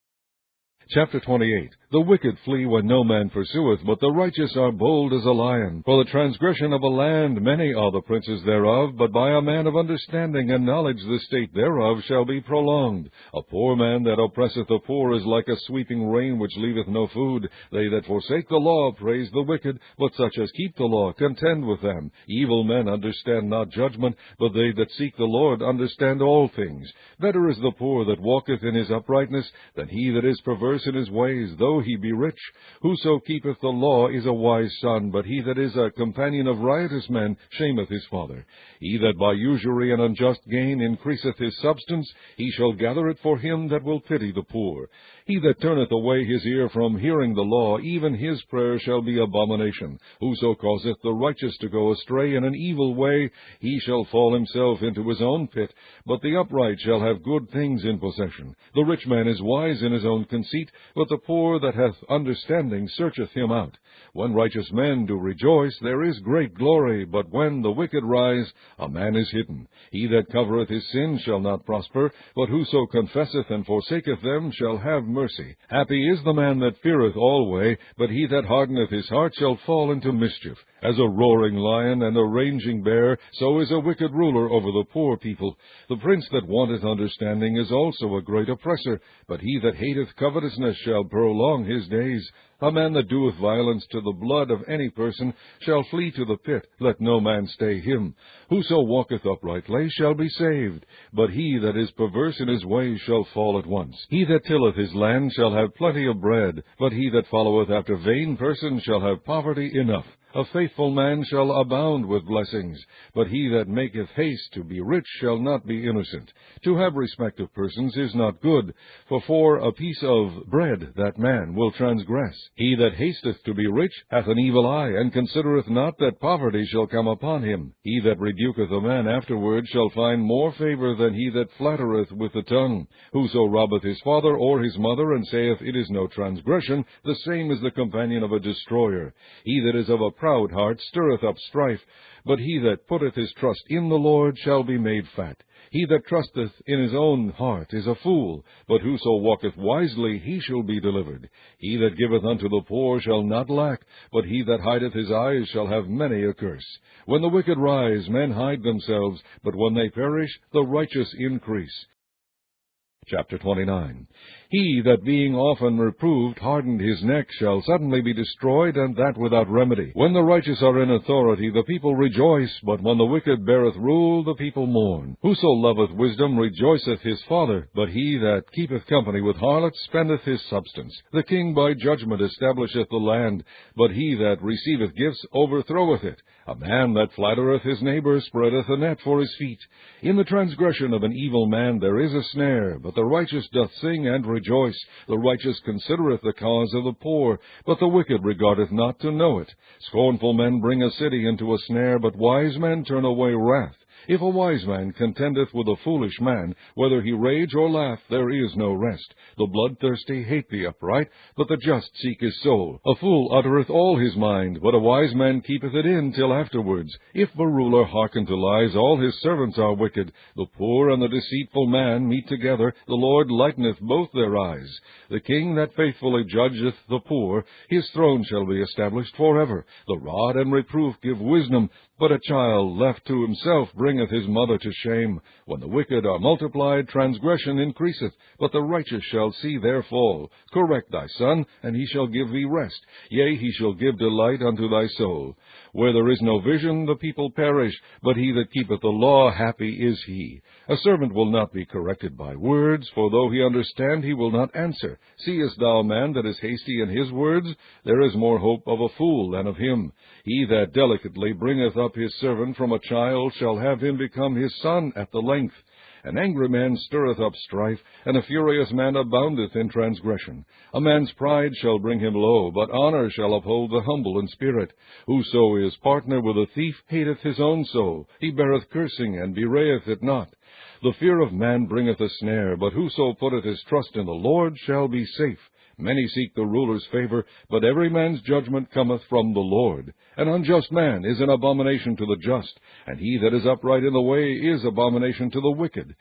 Chapter 28. The wicked flee when no man pursueth, but the righteous are bold as a lion. For the transgression of a land many are the princes thereof, but by a man of understanding and knowledge the state thereof shall be prolonged. A poor man that oppresseth the poor is like a sweeping rain which leaveth no food. They that forsake the law praise the wicked, but such as keep the law contend with them. Evil men understand not judgment, but they that seek the Lord understand all things. Better is the poor that walketh in his uprightness than he that is perverse in his ways, though he be rich. Whoso keepeth the law is a wise son, but he that is a companion of riotous men shameth his father. He that by usury and unjust gain increaseth his substance, he shall gather it for him that will pity the poor. He that turneth away his ear from hearing the law, even his prayer shall be abomination. Whoso causeth the righteous to go astray in an evil way, he shall fall himself into his own pit, but the upright shall have good things in possession. The rich man is wise in his own conceit, but the poor that hath understanding searcheth him out. When righteous men do rejoice, there is great glory, but when the wicked rise, a man is hidden. He that covereth his sins shall not prosper, but whoso confesseth and forsaketh them shall have mercy. Happy is the man that feareth alway, but he that hardeneth his heart shall fall into mischief. As a roaring lion and a raging bear, so is a wicked ruler over the poor people. The prince that wanteth understanding is also a great oppressor, but he that hateth covetousness shall prolong his days. A man that doeth violence to the blood of any person shall flee to the pit. Let no man stay him. Whoso walketh uprightly shall be saved, but he that is perverse in his ways shall fall at once. He that tilleth his land shall have plenty of bread, but he that followeth after vain persons shall have poverty enough. A faithful man shall abound with blessings, but he that maketh haste to be rich shall not be innocent. To have respect of persons is not good, for a piece of bread that man will transgress. He that hasteth to be rich hath an evil eye, and considereth not that poverty shall come upon him. He that rebuketh a man afterward shall find more favor than he that flattereth with the tongue. Whoso robbeth his father or his mother, and saith, It is no transgression, the same is the companion of a destroyer. He that is of a proud heart stirreth up strife, but he that putteth his trust in the Lord shall be made fat. He that trusteth in his own heart is a fool, but whoso walketh wisely, he shall be delivered. He that giveth unto the poor shall not lack, but he that hideth his eyes shall have many a curse. When the wicked rise, men hide themselves, but when they perish, the righteous increase. Chapter 29. He that being often reproved hardened his neck shall suddenly be destroyed, and that without remedy. When the righteous are in authority, the people rejoice, but when the wicked beareth rule, the people mourn. Whoso loveth wisdom rejoiceth his father, but he that keepeth company with harlots spendeth his substance. The king by judgment establisheth the land, but he that receiveth gifts overthroweth it. A man that flattereth his neighbor spreadeth a net for his feet. In the transgression of an evil man there is a snare, but the righteous doth sing and rejoice. The righteous considereth the cause of the poor, but the wicked regardeth not to know it. Scornful men bring a city into a snare, but wise men turn away wrath. If a wise man contendeth with a foolish man, whether he rage or laugh, there is no rest. The bloodthirsty hate the upright, but the just seek his soul. A fool uttereth all his mind, but a wise man keepeth it in till afterwards. If a ruler hearken to lies, all his servants are wicked. The poor and the deceitful man meet together, the Lord lighteneth both their eyes. The king that faithfully judgeth the poor, his throne shall be established forever. The rod and reproof give wisdom, but a child left to himself bringeth his mother to shame. When the wicked are multiplied, transgression increaseth, but the righteous shall see their fall. Correct thy son, and he shall give thee rest. Yea, he shall give delight unto thy soul. Where there is no vision, the people perish, but he that keepeth the law, happy is he. A servant will not be corrected by words, for though he understand, he will not answer. Seest thou a man that is hasty in his words? There is more hope of a fool than of him. He that delicately bringeth up his servant from a child shall have him become his son at the length. An angry man stirreth up strife, and a furious man aboundeth in transgression. A man's pride shall bring him low, but honor shall uphold the humble in spirit. Whoso is partner with a thief hateth his own soul. He beareth cursing, and bewrayeth it not. The fear of man bringeth a snare, but whoso putteth his trust in the Lord shall be safe. Many seek the ruler's favor, but every man's judgment cometh from the Lord. An unjust man is an abomination to the just, and he that is upright in the way is abomination to the wicked.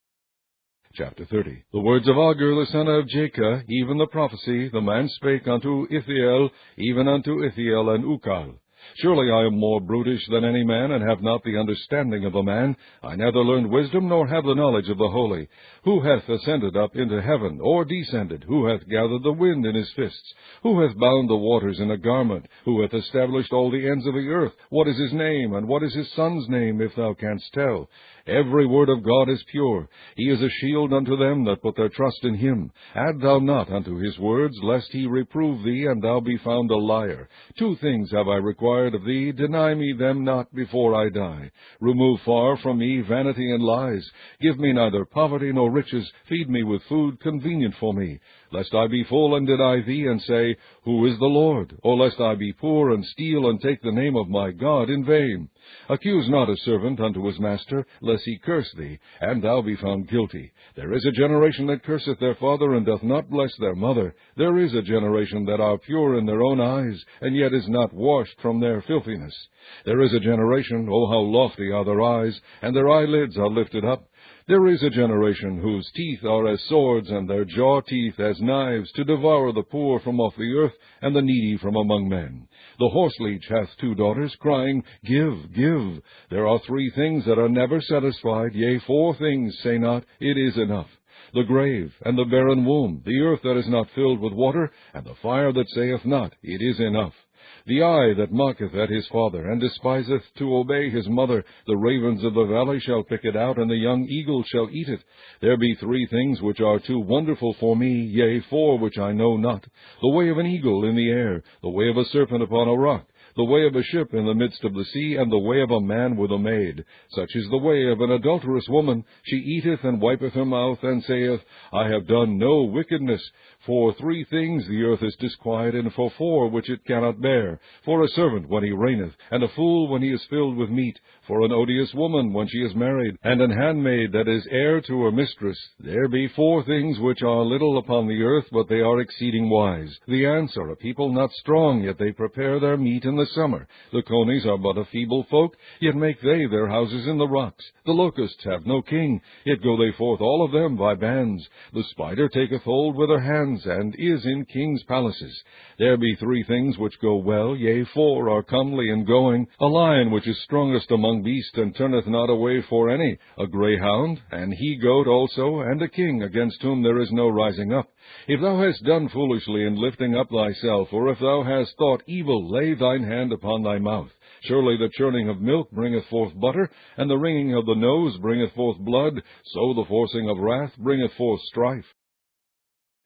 Chapter 30. The words of Agur the son of Jacob, even the prophecy, the man spake unto Ithiel, even unto Ithiel and Ukal. Surely I am more brutish than any man, and have not the understanding of a man. I neither learned wisdom, nor have the knowledge of the holy. Who hath ascended up into heaven, or descended? Who hath gathered the wind in his fists? Who hath bound the waters in a garment? Who hath established all the ends of the earth? What is his name, and what is his son's name, if thou canst tell? Every word of God is pure. He is a shield unto them that put their trust in him. Add thou not unto his words, lest he reprove thee, and thou be found a liar. 2 things have I required of thee, deny me them not before I die. Remove far from me vanity and lies. Give me neither poverty nor riches. Feed me with food convenient for me. Lest I be full and deny thee, and say, Who is the Lord? Or lest I be poor, and steal, and take the name of my God in vain. Accuse not a servant unto his master, lest he curse thee, and thou be found guilty. There is a generation that curseth their father, and doth not bless their mother. There is a generation that are pure in their own eyes, and yet is not washed from their filthiness. There is a generation, O how lofty are their eyes, and their eyelids are lifted up. There is a generation whose teeth are as swords, and their jaw teeth as knives, to devour the poor from off the earth, and the needy from among men. The horseleech hath 2 daughters, crying, Give, give. There are 3 things that are never satisfied, yea, 4 things say not, It is enough. The grave, and the barren womb, the earth that is not filled with water, and the fire that saith not, It is enough. The eye that mocketh at his father, and despiseth to obey his mother, the ravens of the valley shall pick it out, and the young eagle shall eat it. There be 3 things which are too wonderful for me, yea, 4 which I know not. The way of an eagle in the air, the way of a serpent upon a rock, the way of a ship in the midst of the sea, and the way of a man with a maid. Such is the way of an adulterous woman. She eateth and wipeth her mouth, and saith, I have done no wickedness. For 3 things the earth is disquieted, and for 4 which it cannot bear. For a servant when he reigneth, and a fool when he is filled with meat. For an odious woman when she is married, and an handmaid that is heir to her mistress. There be 4 things which are little upon the earth, but they are exceeding wise. The ants are a people not strong, yet they prepare their meat in the summer. The conies are but a feeble folk, yet make they their houses in the rocks. The locusts have no king, yet go they forth all of them by bands. The spider taketh hold with her hands, and is in kings' palaces. There be 3 things which go well, yea, 4 are comely in going. A lion which is strongest among beasts, and turneth not away for any. A greyhound, an he-goat also, and a king, against whom there is no rising up. If thou hast done foolishly in lifting up thyself, or if thou hast thought evil, lay thine hand upon thy mouth. Surely the churning of milk bringeth forth butter, and the wringing of the nose bringeth forth blood, so the forcing of wrath bringeth forth strife.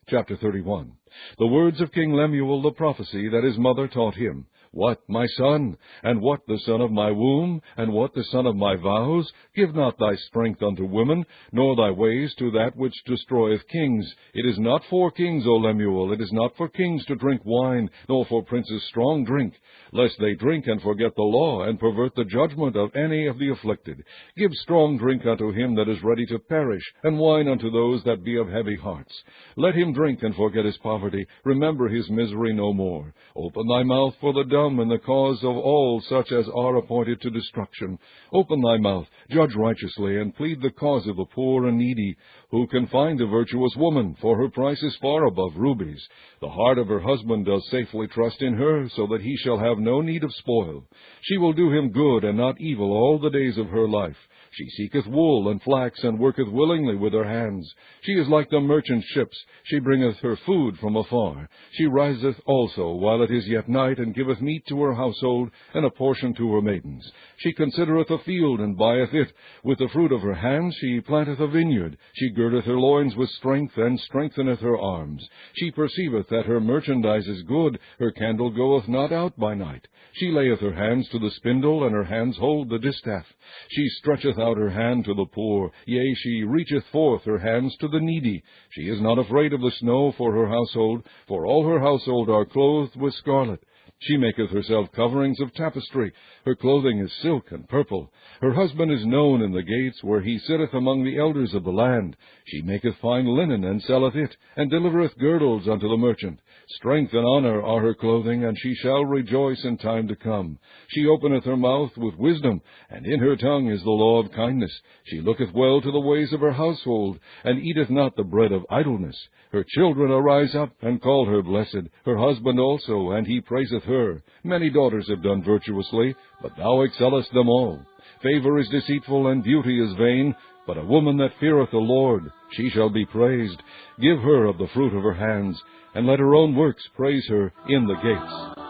Chapter 31. The words of King Lemuel the prophecy that his mother taught him. What, my son? And what the son of my womb? And what the son of my vows? Give not thy strength unto women, nor thy ways to that which destroyeth kings. It is not for kings, O Lemuel, it is not for kings to drink wine, nor for princes strong drink, lest they drink and forget the law, and pervert the judgment of any of the afflicted. Give strong drink unto him that is ready to perish, and wine unto those that be of heavy hearts. Let him drink and forget his poverty, remember his misery no more. Open thy mouth for the dumb, in the cause of all such as are appointed to destruction. Open thy mouth, judge righteously, and plead the cause of the poor and needy. Who can find a virtuous woman? For her price is far above rubies. The heart of her husband does safely trust in her, so that he shall have no need of spoil. She will do him good and not evil all the days of her life. She seeketh wool and flax, and worketh willingly with her hands. She is like the merchant ships. She bringeth her food from afar. She riseth also while it is yet night, and giveth meat to her household, and a portion to her maidens. She considereth a field, and buyeth it. With the fruit of her hands she planteth a vineyard. She girdeth her loins with strength, and strengtheneth her arms. She perceiveth that her merchandise is good. Her candle goeth not out by night. She layeth her hands to the spindle, and her hands hold the distaff. She stretcheth out her hand to the poor, yea, she reacheth forth her hands to the needy. She is not afraid of the snow for her household, for all her household are clothed with scarlet. She maketh herself coverings of tapestry. Her clothing is silk and purple. Her husband is known in the gates, where he sitteth among the elders of the land. She maketh fine linen, and selleth it, and delivereth girdles unto the merchant. Strength and honor are her clothing, and she shall rejoice in time to come. She openeth her mouth with wisdom, and in her tongue is the law of kindness. She looketh well to the ways of her household, and eateth not the bread of idleness. Her children arise up, and call her blessed, her husband also, and he praiseth her. Many daughters have done virtuously, but thou excellest them all. Favor is deceitful, and beauty is vain, but a woman that feareth the Lord, she shall be praised. Give her of the fruit of her hands, and let her own works praise her in the gates.